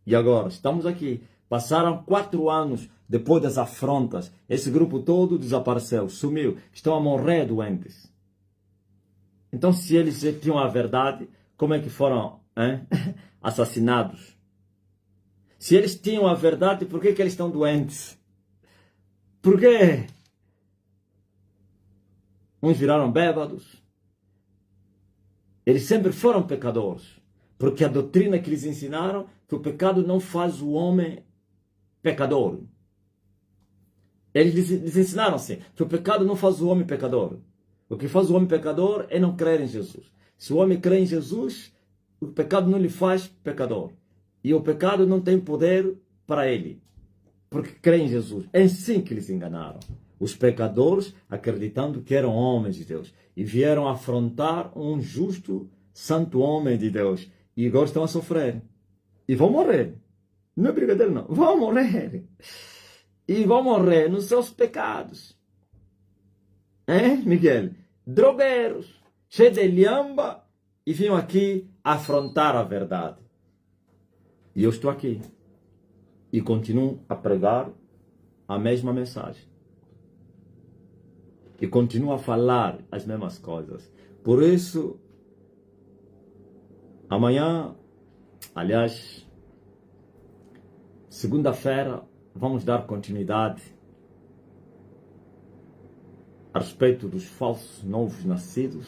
E agora, estamos aqui. Passaram 4 anos depois das afrontas. Esse grupo todo desapareceu, sumiu. Estão a morrer doentes. Então, se eles tinham a verdade, como é que foram assassinados? Se eles tinham a verdade, por que eles estão doentes? Por quê? Uns viraram bêbados. Eles sempre foram pecadores. Porque a doutrina que eles ensinaram, que o pecado não faz o homem pecador. Eles ensinaram assim, que o pecado não faz o homem pecador. O que faz o homem pecador é não crer em Jesus. Se o homem crê em Jesus, o pecado não lhe faz pecador. E o pecado não tem poder para ele. Porque crê em Jesus. É assim que eles enganaram. Os pecadores acreditando que eram homens de Deus. E vieram afrontar um justo, santo homem de Deus. E agora estão a sofrer. E vão morrer. Não é brincadeira, não. Vão morrer. E vão morrer nos seus pecados. Miguel? Drogueiros, cheios de lhamba, e vinham aqui afrontar a verdade. E eu estou aqui. E continuo a pregar a mesma mensagem. E continuo a falar as mesmas coisas. Por isso, amanhã, aliás, segunda-feira, vamos dar continuidade a respeito dos falsos novos nascidos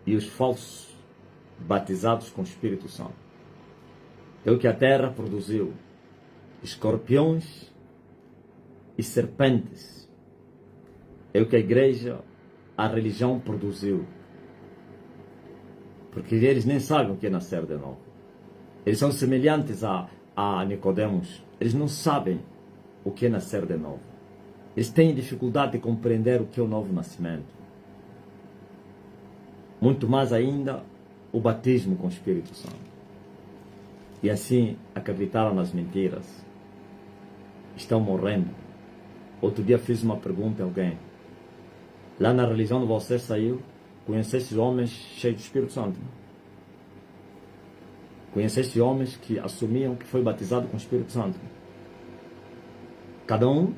e os falsos batizados com o Espírito Santo. É o que a terra produziu: escorpiões e serpentes. É o que a igreja, a religião produziu. Porque eles nem sabem o que é nascer de novo. Eles são semelhantes a Nicodemos. Eles não sabem o que é nascer de novo. Eles têm dificuldade de compreender o que é o novo nascimento. Muito mais ainda o batismo com o Espírito Santo. E assim acreditaram nas mentiras. Estão morrendo. Outro dia fiz uma pergunta a alguém. Lá na religião de vocês saiu, conheceste homens cheios do Espírito Santo? Conheceste homens que assumiam que foi batizado com o Espírito Santo? Cada um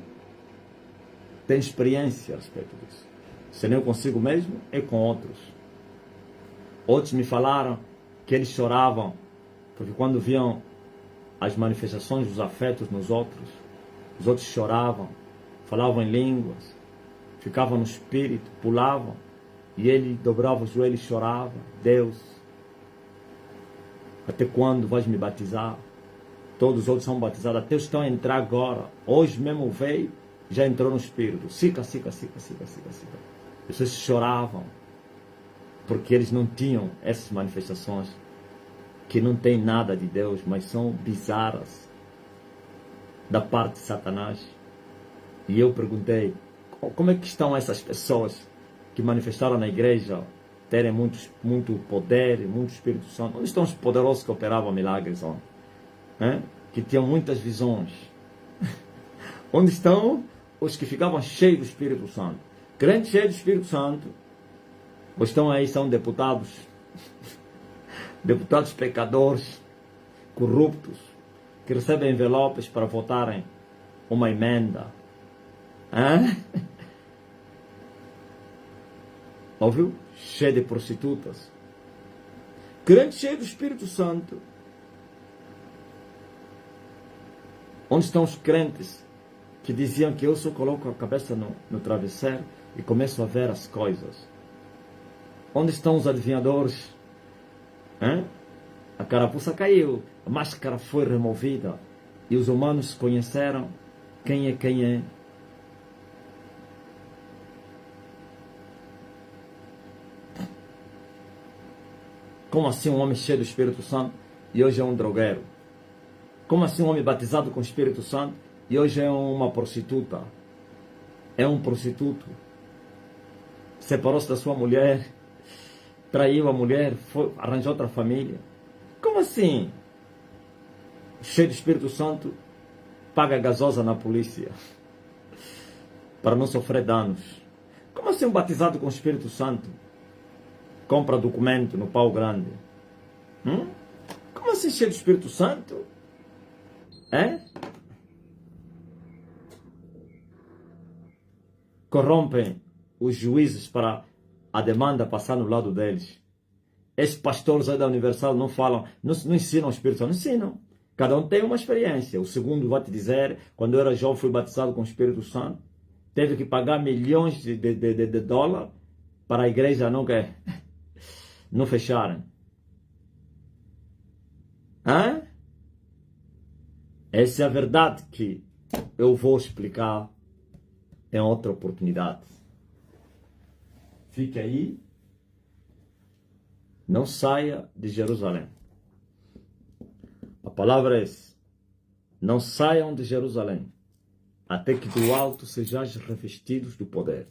tem experiência a respeito disso. Se não consigo mesmo, é com outros. Outros me falaram que eles choravam, porque quando viam as manifestações dos afetos nos outros, os outros choravam, falavam em línguas, ficavam no espírito, pulavam, e ele dobrava os joelhos e chorava: Deus, até quando vais me batizar? Todos os outros são batizados, até estão a entrar agora. Hoje mesmo veio, já entrou no espírito. Sica. As pessoas choravam, porque eles não tinham essas manifestações, que não tem nada de Deus, mas são bizarras, da parte de Satanás. E eu perguntei, como é que estão essas pessoas que manifestaram na igreja, terem muito poder, muito Espírito Santo? Onde estão os poderosos que operavam milagres? Que tinham muitas visões? Onde estão os que ficavam cheios do Espírito Santo? Crentes cheios do Espírito Santo, ou estão aí, são deputados, deputados pecadores, corruptos, que recebem envelopes para votarem uma emenda. Ouviu? Cheio de prostitutas. Crente cheio do Espírito Santo. Onde estão os crentes que diziam que eu só coloco a cabeça no travesseiro e começo a ver as coisas? Onde estão os adivinhadores? A carapuça caiu, a máscara foi removida e os humanos conheceram quem é. Como assim um homem cheio do Espírito Santo e hoje é um drogueiro? Como assim um homem batizado com o Espírito Santo e hoje é uma prostituta? É um prostituto. Separou-se da sua mulher, traiu a mulher, arranjou outra família. Como assim? Cheio do Espírito Santo, paga gasosa na polícia para não sofrer danos. Como assim um batizado com o Espírito Santo compra documento no pau grande? Como assim cheio do Espírito Santo? Corrompem os juízes para a demanda passar no lado deles. Esses pastores aí da Universal não falam, não ensinam o Espírito Santo, não ensinam. Cada um tem uma experiência. O segundo vai te dizer, quando eu era jovem fui batizado com o Espírito Santo, teve que pagar milhões de dólares para a igreja não fecharem. Essa é a verdade que eu vou explicar em outra oportunidade. Fique aí. Não saia de Jerusalém. A palavra é essa. Não saiam de Jerusalém, até que do alto sejais revestidos do poder.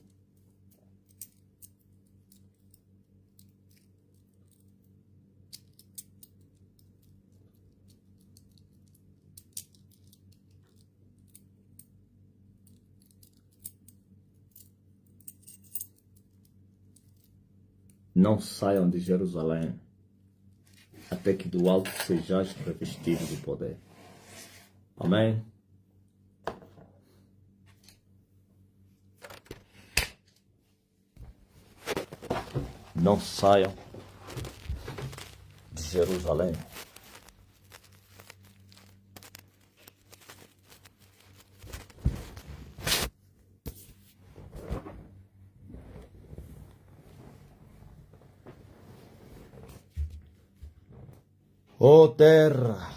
Não saiam de Jerusalém, até que do alto sejais revestidos do poder. Amém? Não saiam de Jerusalém. Ó terra,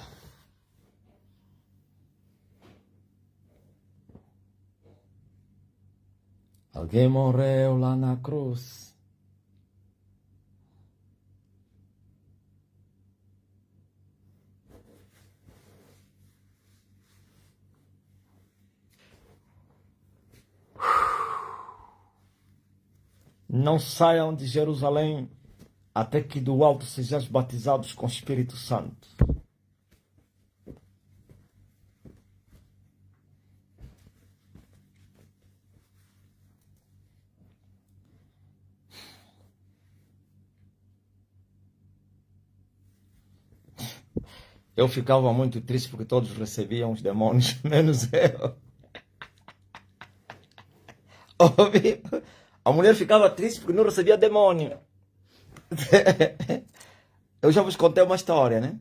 alguém morreu lá na cruz. Não saiam de Jerusalém até que do alto sejais batizados com o Espírito Santo. Eu ficava muito triste porque todos recebiam os demônios, menos eu. A mulher ficava triste porque não recebia demônio. Eu já vos contei uma história, né?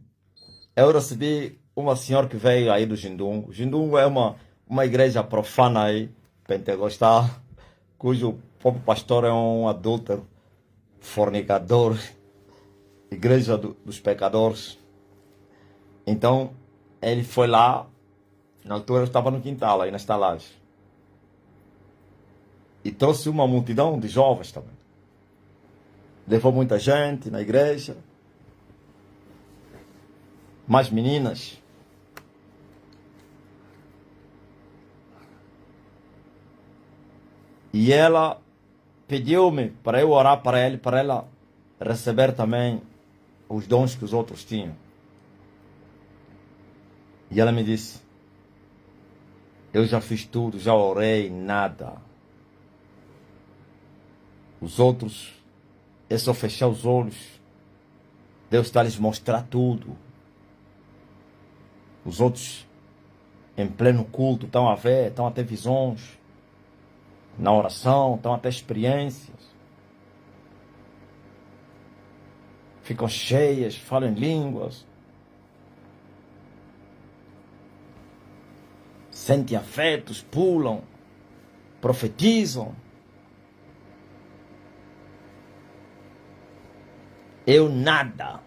Eu recebi uma senhora que veio aí do Jindungo. Jindungo é uma igreja profana aí, pentecostal, cujo próprio pastor é um adúltero, fornicador, igreja dos pecadores. Então, ele foi lá, na altura eu estava no quintal, aí na estalagem. E trouxe uma multidão de jovens também. Levou muita gente na igreja. Mais meninas. E ela pediu-me para eu orar para ela receber também os dons que os outros tinham. E ela me disse: eu já fiz tudo, já orei, nada. Os outros, é só fechar os olhos. Deus está a lhes mostrar tudo. Os outros, em pleno culto, estão a ver, estão a ter visões. Na oração, estão a ter experiências. Ficam cheias, falam em línguas. Sentem afetos, pulam, profetizam. Eu nada.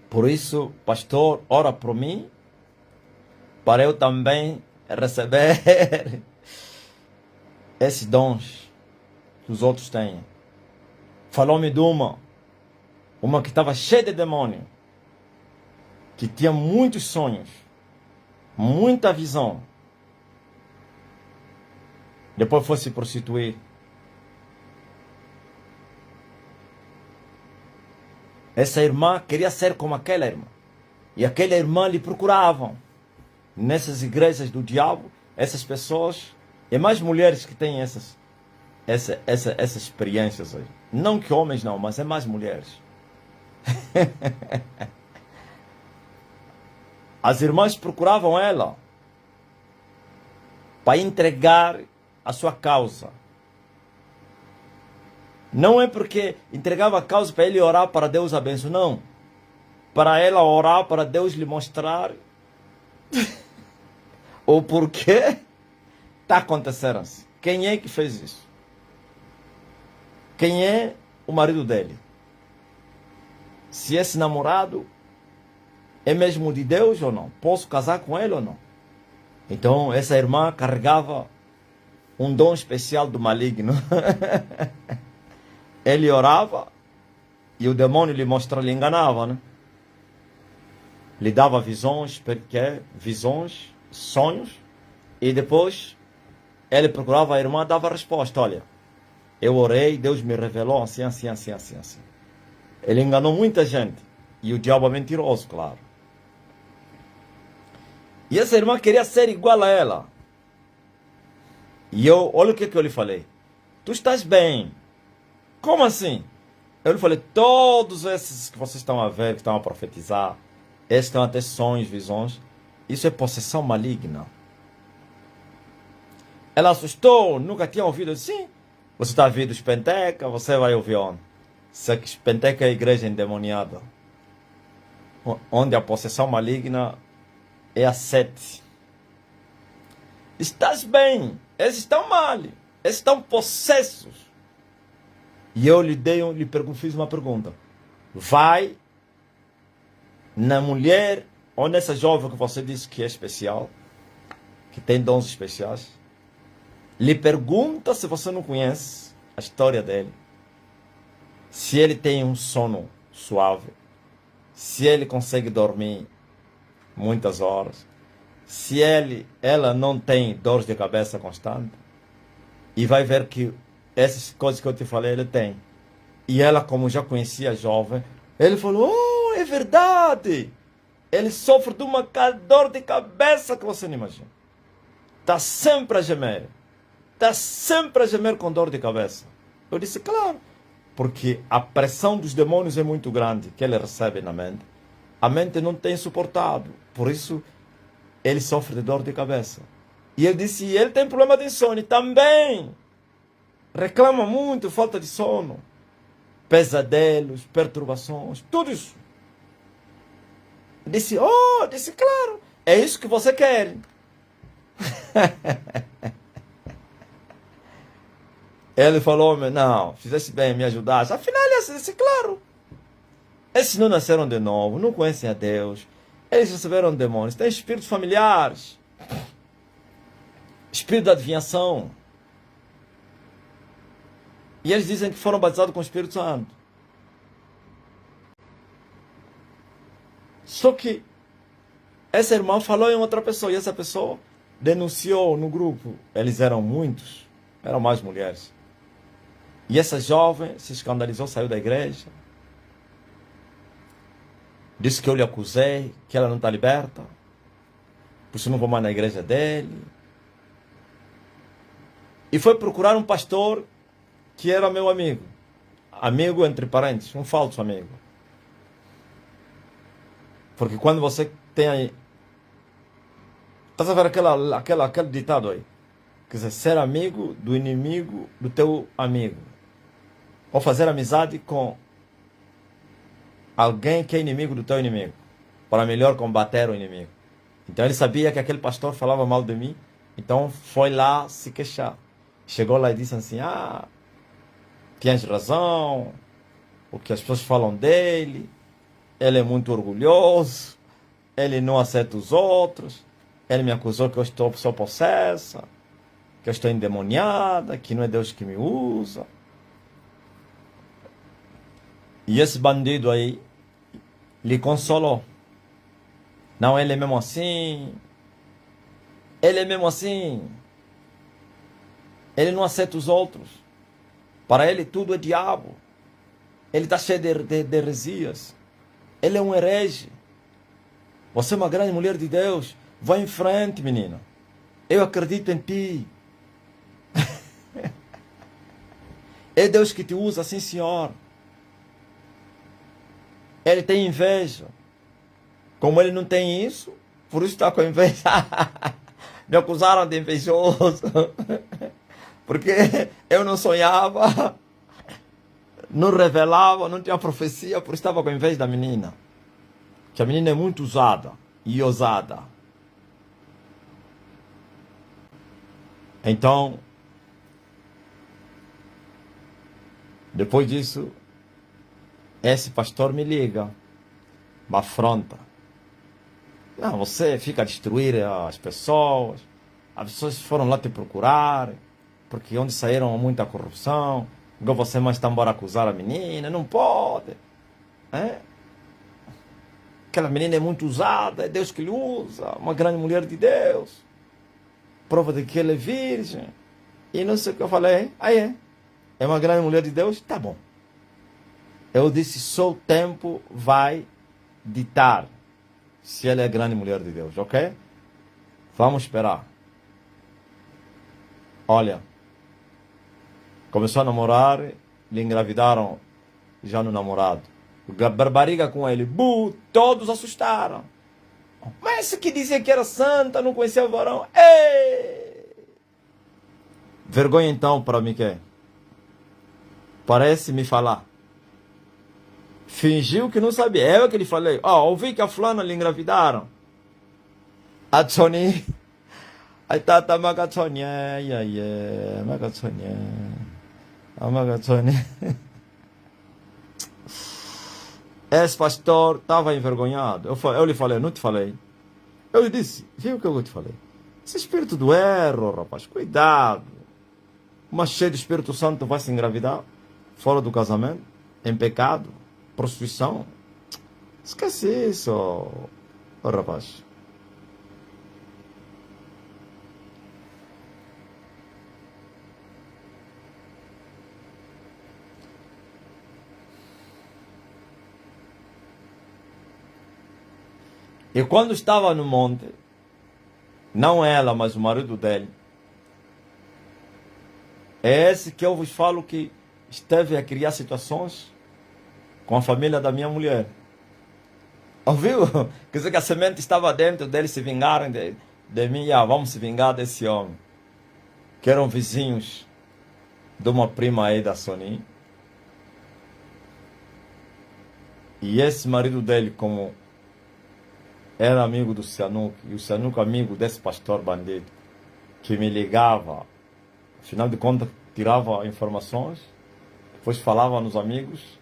Por isso, pastor, ora por mim, para eu também receber esses dons que os outros têm. Falou-me de uma que estava cheia de demônio, que tinha muitos sonhos, muita visão. Depois foi se prostituir. Essa irmã queria ser como aquela irmã. E aquela irmã lhe procuravam. Nessas igrejas do diabo, essas pessoas, e mais mulheres que têm essas essas experiências aí. Não que homens não, mas é mais mulheres. As irmãs procuravam ela para entregar a sua causa. Não é porque entregava a causa para ele orar para Deus abençoar, não. Para ela orar, para Deus lhe mostrar o porquê está acontecendo assim. Quem é que fez isso? Quem é o marido dele? Se esse namorado é mesmo de Deus ou não? Posso casar com ele ou não? Então essa irmã carregava um dom especial do maligno. Ele orava e o demônio lhe mostrava, lhe enganava, né? Lhe dava visões, visões, sonhos, e depois ele procurava a irmã, dava a resposta: olha, eu orei, Deus me revelou assim, assim, assim, assim, assim. Ele enganou muita gente, e o diabo é mentiroso, claro. E essa irmã queria ser igual a ela. E olha o que eu lhe falei: tu estás bem. Como assim? Eu lhe falei: todos esses que vocês estão a ver, que estão a profetizar, esses estão a ter sonhos, visões, isso é possessão maligna. Ela assustou, nunca tinha ouvido. Sim, você está ouvindo os Penteca, você vai ouvir onde? Penteca é a igreja endemoniada, onde a possessão maligna é a 7. Estás bem, esses estão mal, esses estão possessos. E eu fiz uma pergunta: vai na mulher ou nessa jovem que você disse que é especial, que tem dons especiais, lhe pergunta se você não conhece a história dele, se ele tem um sono suave, se ele consegue dormir muitas horas, se ela não tem dores de cabeça constante, e vai ver que essas coisas que eu te falei ele tem. E ela, como já conhecia a jovem, ele falou: oh, é verdade, ele sofre de uma dor de cabeça que você não imagina. Está sempre a gemer. Está sempre a gemer com dor de cabeça. Eu disse: claro, porque a pressão dos demônios é muito grande que ele recebe na mente. A mente não tem suportado. Por isso, ele sofre de dor de cabeça. E ele disse: ele tem problema de insônia também. Reclama muito, falta de sono, pesadelos, perturbações, tudo isso. Disse: disse, claro, é isso que você quer. Ele falou: não, fizesse bem me ajudar. Afinal, ele disse: claro. Esses não nasceram de novo, não conhecem a Deus. Eles receberam demônios, têm espíritos familiares, espírito da adivinhação. E eles dizem que foram batizados com o Espírito Santo. Só que essa irmã falou em outra pessoa, e essa pessoa denunciou no grupo. Eles eram muitos, eram mais mulheres. E essa jovem se escandalizou, saiu da igreja. Disse que eu lhe acusei, que ela não está liberta, por isso não vou mais na igreja dele. E foi procurar um pastor que era meu amigo. Amigo entre parênteses, um falso amigo. Porque quando você tem aí... Estás a ver aquele ditado aí? Quer dizer, ser amigo do inimigo do teu amigo. Ou fazer amizade com alguém que é inimigo do teu inimigo, para melhor combater o inimigo. Então ele sabia que aquele pastor falava mal de mim, então foi lá se queixar. Chegou lá e disse assim: tens razão, o que as pessoas falam dele, ele é muito orgulhoso, ele não aceita os outros, ele me acusou que eu sou possessa, que eu estou endemoniada, que não é Deus que me usa. E esse bandido aí lhe consolou. Não, ele é mesmo assim. Ele é mesmo assim. Ele não aceita os outros. Para ele tudo é diabo. Ele está cheio de heresias. Ele é um herege. Você é uma grande mulher de Deus. Vai em frente, menina. Eu acredito em ti. É Deus que te usa, sim senhor. Ele tem inveja. Como ele não tem isso, por isso está com inveja. Me acusaram de invejoso. Porque eu não sonhava, não revelava, não tinha profecia, por isso estava com inveja da menina. Que a menina é muito usada e ousada. Então, depois disso, esse pastor me liga, me afronta. Não, você fica a destruir as pessoas foram lá te procurar, porque onde saíram muita corrupção, igual você mais está embora acusar a menina, não pode. É? Aquela menina é muito usada, é Deus que lhe usa, uma grande mulher de Deus, prova de que ela é virgem. E não sei o que eu falei, é uma grande mulher de Deus? Tá bom. Eu disse, só o tempo vai ditar se ela é grande mulher de Deus, ok? Vamos esperar. Olha, começou a namorar, lhe engravidaram já no namorado. Barbariga com ele, todos assustaram. Mas esse que dizia que era santa, não conhecia o varão. Ei! Vergonha então para mim que parece me falar. Fingiu que não sabia. Eu que lhe falei. Ouvi que a fulana lhe engravidaram. A Tony. Aí tá Magatsoni. Magatsoni. A Magatsoni. Esse pastor estava envergonhado. Eu lhe falei, não te falei. Eu lhe disse, viu o que eu te falei? Esse espírito do erro, rapaz, cuidado. Uma cheia de Espírito Santo vai se engravidar fora do casamento, em pecado, prostituição. Esquece isso, rapaz. E quando estava no monte, não ela, mas o marido dele, é esse que eu vos falo que esteve a criar situações com a família da minha mulher. Ouviu? Quer dizer que a semente estava dentro deles se vingarem de mim. Vamos se vingar desse homem. Que eram vizinhos de uma prima aí da Sony. E esse marido dele, como era amigo do Sihanouk, e o Sihanouk amigo desse pastor bandido, que me ligava, afinal de contas, tirava informações, depois falava nos amigos,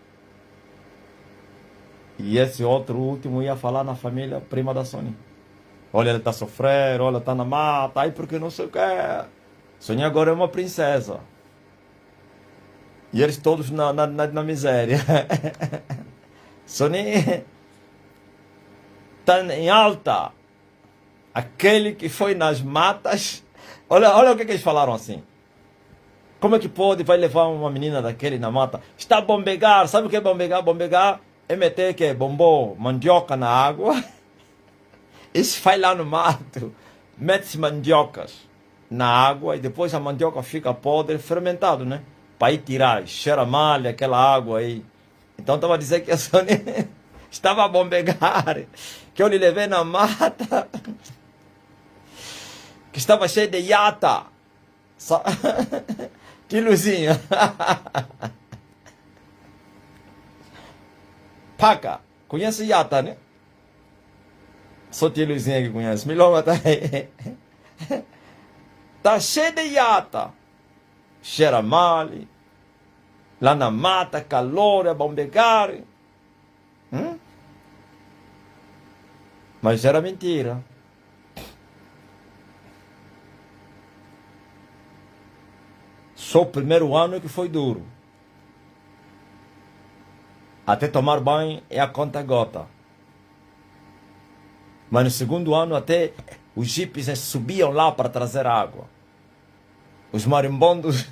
e esse outro último ia falar na família prima da Sony. Olha, ele está sofrendo, olha, está na mata, aí porque não sei o que. Sony agora é uma princesa. E eles todos na miséria. Sony está em alta. Aquele que foi nas matas. Olha o que eles falaram assim. Como é que pode, vai levar uma menina daquele na mata? Está a bombegar. Sabe o que é bombegar? Bombegar é meter que bombom, mandioca na água. Isso vai lá no mato. Mete-se mandiocas na água e depois a mandioca fica podre, fermentado, né? Para ir tirar. Cheira mal aquela água aí. Então estava a dizer que a Sony estava a bombegar. Que eu lhe levei na mata. Que estava cheio de iata. Que luzinha. Paca. Conhece iata, né? Só tinha luzinha que conhece. Milonga tá aí. Tá cheio de iata. Cheira mal. Lá na mata, calor, é bombegar. Mas era mentira. Só o primeiro ano que foi duro. Até tomar banho é a conta gota. Mas no segundo ano até os jipes subiam lá para trazer água. Os marimbondos.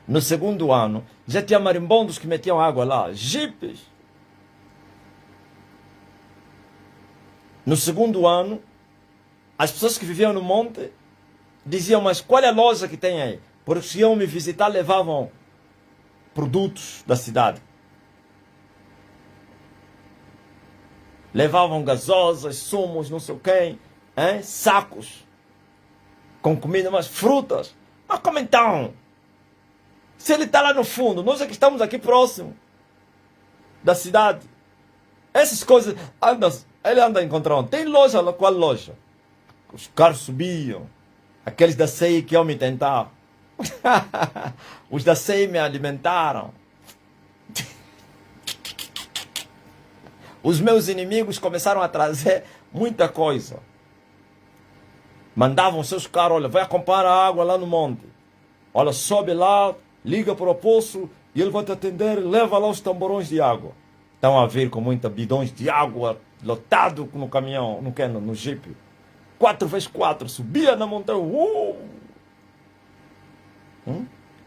No segundo ano já tinha marimbondos que metiam água lá. Jipes. No segundo ano, as pessoas que viviam no monte diziam, mas qual é a loja que tem aí? Porque se iam me visitar, levavam produtos da cidade. Levavam gasosas, sumos, não sei o quê, hein? Sacos com comida, mas frutas. Mas como então? Se ele está lá no fundo, nós é que estamos aqui próximo da cidade. Essas coisas, ele anda encontrando. Tem loja, qual loja? Os carros subiam. Aqueles da CEI que iam me tentar. Os da CEI me alimentaram. Os meus inimigos começaram a trazer muita coisa. Mandavam seus carros, olha, vai acompanhar a água lá no monte. Olha, sobe lá, liga para o apóstolo e ele vai te atender, leva lá os tamborões de água. Estão a vir com muitos bidões de água lotado no caminhão, no jipe. 4x4, subia na montanha.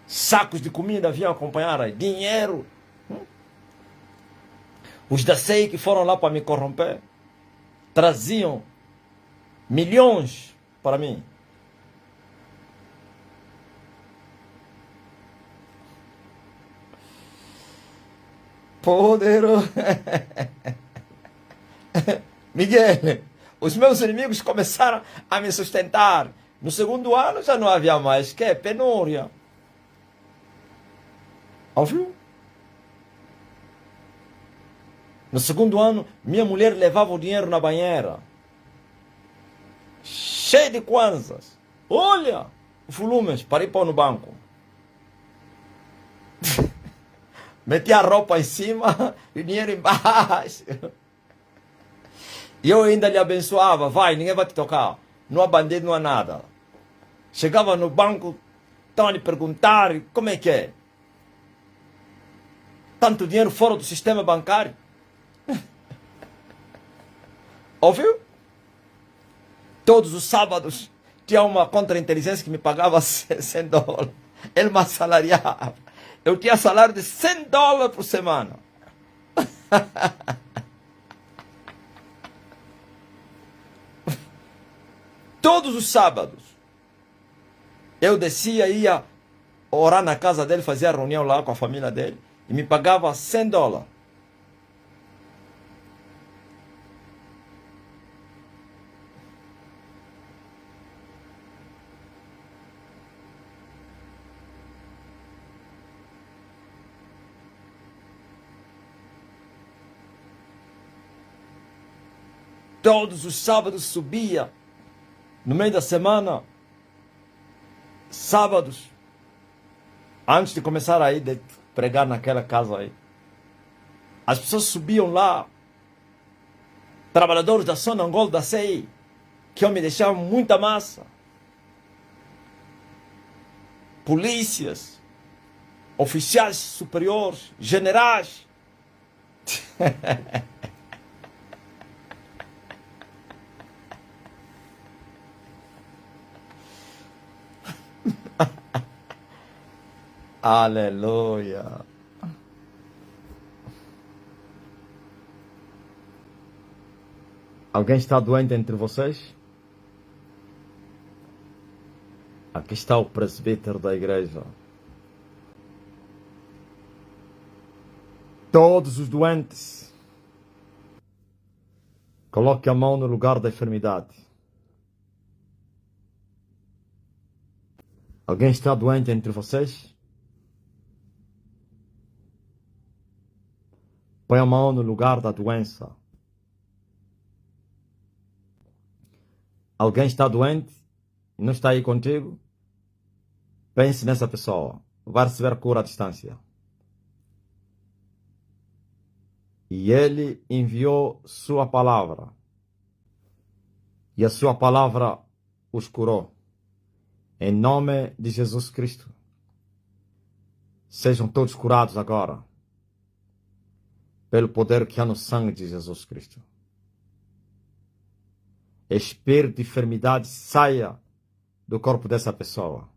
Sacos de comida vinham acompanhar aí, dinheiro. Os da CEI que foram lá para me corromper traziam milhões para mim. Poderoso. Miguel, os meus inimigos começaram a me sustentar. No segundo ano já não havia mais que penúria. Ouviu? No segundo ano, minha mulher levava o dinheiro na banheira. Cheio de kwanzas. Olha, volumes para ir pôr no banco. Metia a roupa em cima e o dinheiro embaixo. E eu ainda lhe abençoava. Vai, ninguém vai te tocar. Não há bandido, não há nada. Chegava no banco, estão a lhe perguntar como é que é. Tanto dinheiro fora do sistema bancário. Ouviu? Todos os sábados tinha uma contra-inteligência que me pagava $100. Ele me assalariava. Eu tinha salário de $100 por semana. Todos os sábados. Eu descia, ia orar na casa dele, fazia reunião lá com a família dele. E me pagava $100. Todos os sábados subia. No meio da semana, sábados, antes de começar aí, de pregar naquela casa aí, as pessoas subiam lá, trabalhadores da Zona Angol da CEI, que eu me deixava muita massa. Polícias, oficiais superiores, generais. Aleluia. Alguém está doente entre vocês? Aqui está o presbítero da igreja. Todos os doentes, coloque a mão no lugar da enfermidade. Alguém está doente entre vocês? Põe a mão no lugar da doença. Alguém está doente e não está aí contigo? Pense nessa pessoa. Vai receber cura à distância. E ele enviou sua palavra. E a sua palavra os curou. Em nome de Jesus Cristo. Sejam todos curados agora. Pelo poder que há no sangue de Jesus Cristo. Espírito de enfermidade saia do corpo dessa pessoa.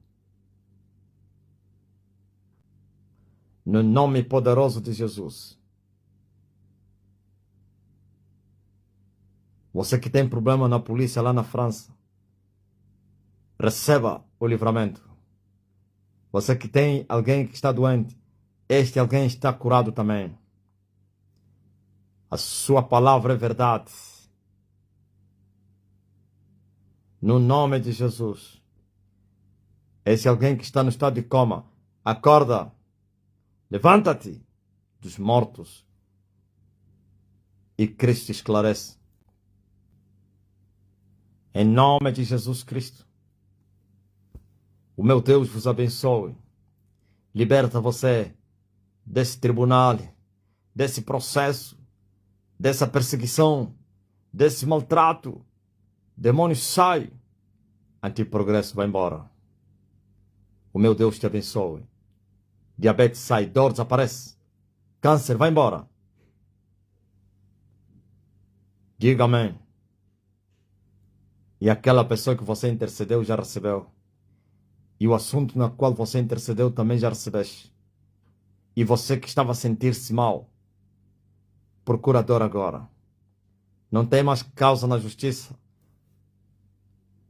No nome poderoso de Jesus. Você que tem problema na polícia lá na França, receba o livramento. Você que tem alguém que está doente, este alguém está curado também. A sua palavra é verdade. No nome de Jesus. Esse alguém que está no estado de coma, acorda, levanta-te dos mortos e Cristo esclarece. Em nome de Jesus Cristo. O meu Deus vos abençoe. Liberta você desse tribunal, desse processo, dessa perseguição, desse maltrato. Demônio sai. Antiprogresso vai embora. O meu Deus te abençoe. Diabetes sai, dor desaparece. Câncer vai embora. Diga amém. E aquela pessoa que você intercedeu já recebeu. E o assunto na qual você intercedeu também já recebeste. E você que estava a sentir-se mal, procura dor agora. Não tem mais causa na justiça.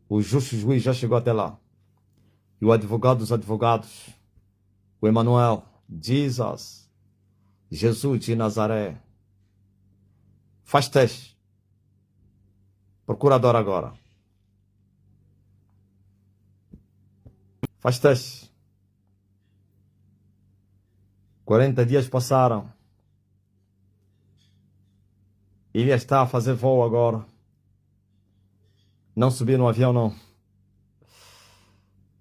O justo juiz já chegou até lá. E o advogado dos advogados, o Emmanuel, Jesus de Nazaré, faz teste. Procura dor agora. Faz teste. 40 dias passaram. Ele está a fazer voo agora. Não subiu no avião, não.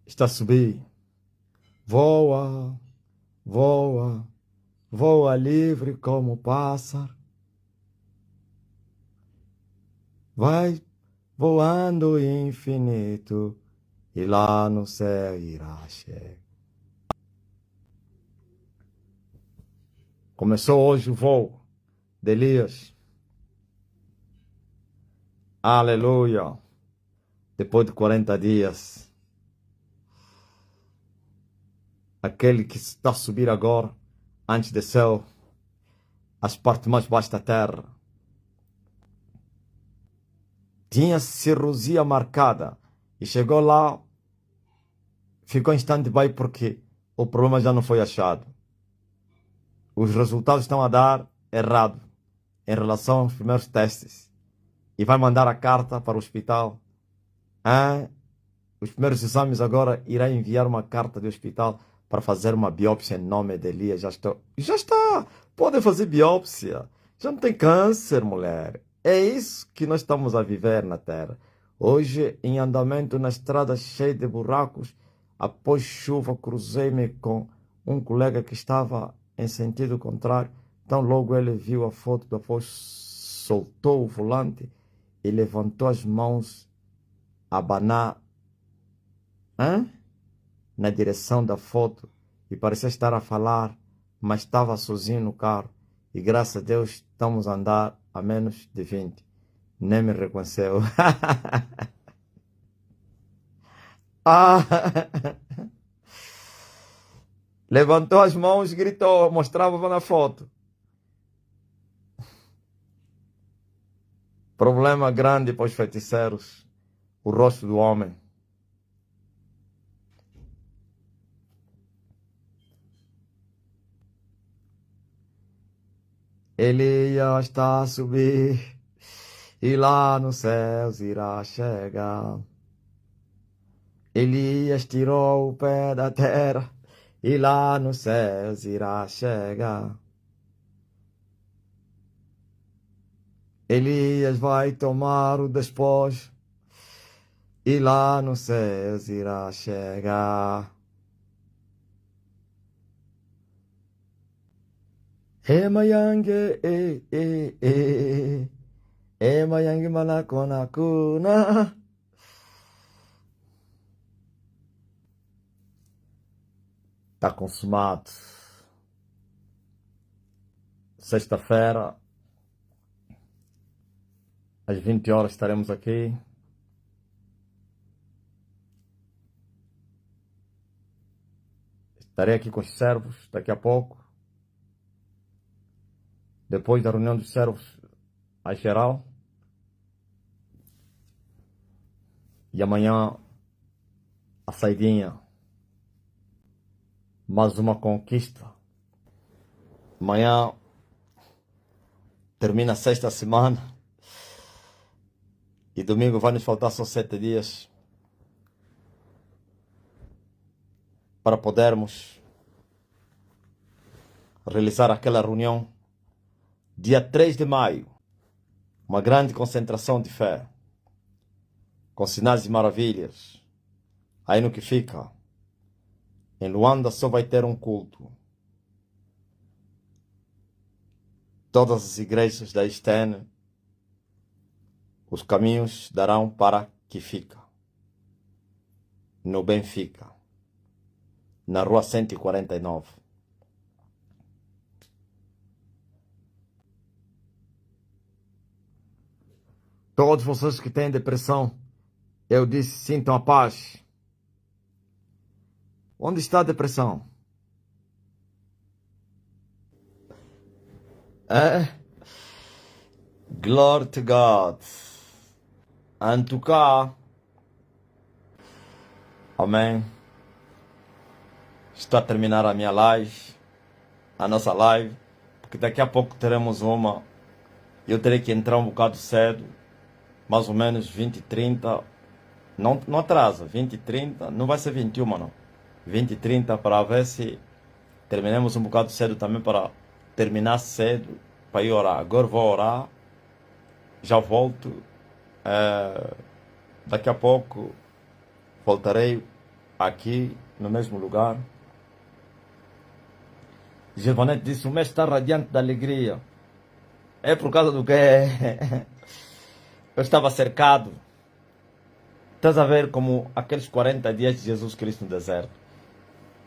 Está a subir. Voa, voa, voa livre como pássaro. Vai voando infinito e lá no céu irá chegar. Começou hoje o voo de Elias. Aleluia. Depois de 40 dias. Aquele que está a subir agora, antes do céu, as partes mais baixas da terra. Tinha cirurgia marcada. E chegou lá, ficou em stand-by porque o problema já não foi achado. Os resultados estão a dar errado em relação aos primeiros testes. E vai mandar a carta para o hospital. Os primeiros exames agora irá enviar uma carta do hospital para fazer uma biópsia em nome de Elias. Já está. Pode fazer biópsia. Já não tem câncer, mulher. É isso que nós estamos a viver na Terra. Hoje, em andamento na estrada cheia de buracos, após chuva, cruzei-me com um colega que estava em sentido contrário. Então logo ele viu a foto, depois soltou o volante e levantou as mãos a abanar na direção da foto e parecia estar a falar, mas estava sozinho no carro. E graças a Deus estamos a andar a menos de 20. Nem me reconheceu. Levantou as mãos, gritou, mostrava na foto. Problema grande para os feiticeiros, o rosto do homem. Elias está a subir e lá nos céus irá chegar. Elias tirou o pé da terra e lá nos céus irá chegar. Elias vai tomar o despojo e lá nos céus irá chegar. Emayange, Emayange malakona kuna. Está consumado. Sexta-feira, às 20 horas estaremos aqui. Estarei aqui com os servos daqui a pouco. Depois da reunião dos servos, a geral. E amanhã, a saidinha. Mais uma conquista. Amanhã termina a sexta semana. E domingo vai nos faltar só 7 dias. Para podermos realizar aquela reunião. Dia 3 de maio. Uma grande concentração de fé. Com sinais e maravilhas. Aí no que fica. Em Luanda só vai ter um culto. Todas as igrejas da Estene, os caminhos darão para que fica. No Benfica. Na rua 149. Todos vocês que têm depressão, eu disse, sintam a paz. Onde está a depressão? Glory to God. En tout cas, amém. Estou a terminar a minha live, a nossa live, porque daqui a pouco teremos uma. Eu terei que entrar um bocado cedo, mais ou menos 20 e 30. Não atrasa, 20 e 30, não vai ser 21, não. 20 e 30 para ver se terminemos um bocado cedo também para terminar cedo, para ir orar. Agora vou orar, já volto. Daqui a pouco voltarei aqui no mesmo lugar. Giovanete disse, o mês está radiante de alegria. É por causa do que eu estava cercado. Estás a ver como aqueles 40 dias de Jesus Cristo no deserto.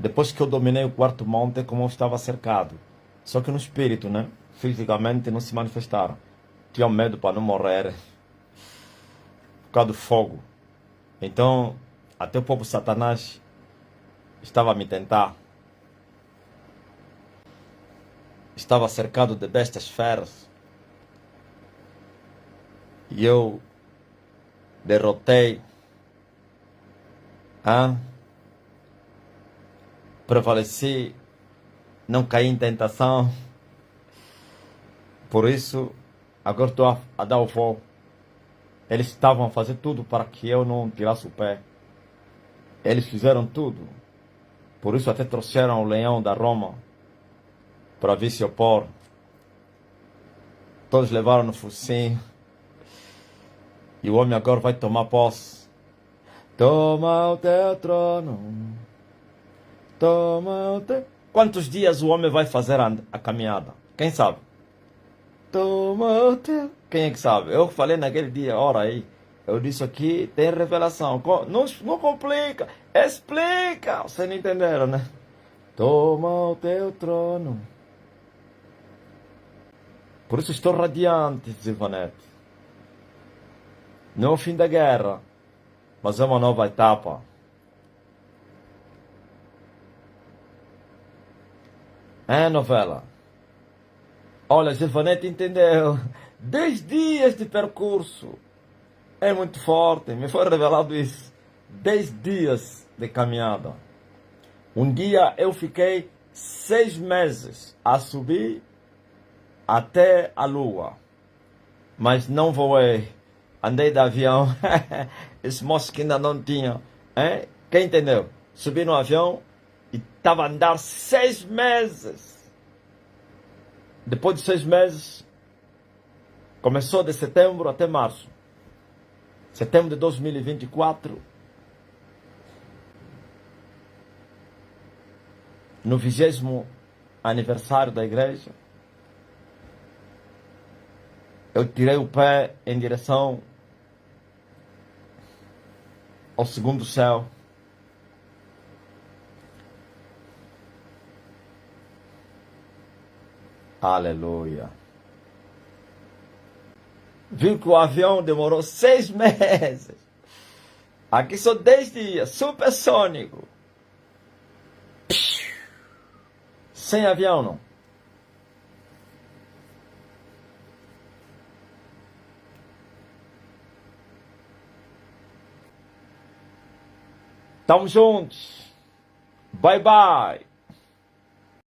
Depois que eu dominei o quarto monte, como eu estava cercado. Só que no espírito, né? Fisicamente não se manifestaram. Tinha medo para não morrer. Por causa do fogo. Então, até o próprio Satanás estava a me tentar. Estava cercado de bestas feras. E eu derrotei. Prevaleci. Não caí em tentação. Por isso, agora estou a dar o voo. Eles estavam a fazer tudo para que eu não tirasse o pé. Eles fizeram tudo. Por isso até trouxeram o leão da Roma para vir se opor. Todos levaram no focinho. E o homem agora vai tomar posse. Toma o teu trono. Toma o teu... Quantos dias o homem vai fazer a caminhada? Quem sabe? Toma o teu... Quem é que sabe? Eu falei naquele dia, ora aí. Eu disse aqui, tem revelação. Não complica. Explica. Vocês não entenderam, né? Toma o teu trono. Por isso estou radiante, Silvanete. Não é o fim da guerra, mas é uma nova etapa. Novela? Olha, Silvanete entendeu. 10 dias de percurso. É muito forte, me foi revelado isso. 10 dias de caminhada. Um dia eu fiquei 6 meses a subir até a lua. Mas não voei. Andei de avião. Esse moço que ainda não tinha. Quem entendeu? Subi no avião e estava a andar 6 meses. Depois de 6 meses, começou de setembro até março. Setembro de 2024. No 20º aniversário da igreja. Eu tirei o pé em direção ao segundo céu. Aleluia. Viu que o avião demorou 6 meses. Aqui são 10 dias, supersônico. Sem avião, não. Tamo juntos. Bye, bye.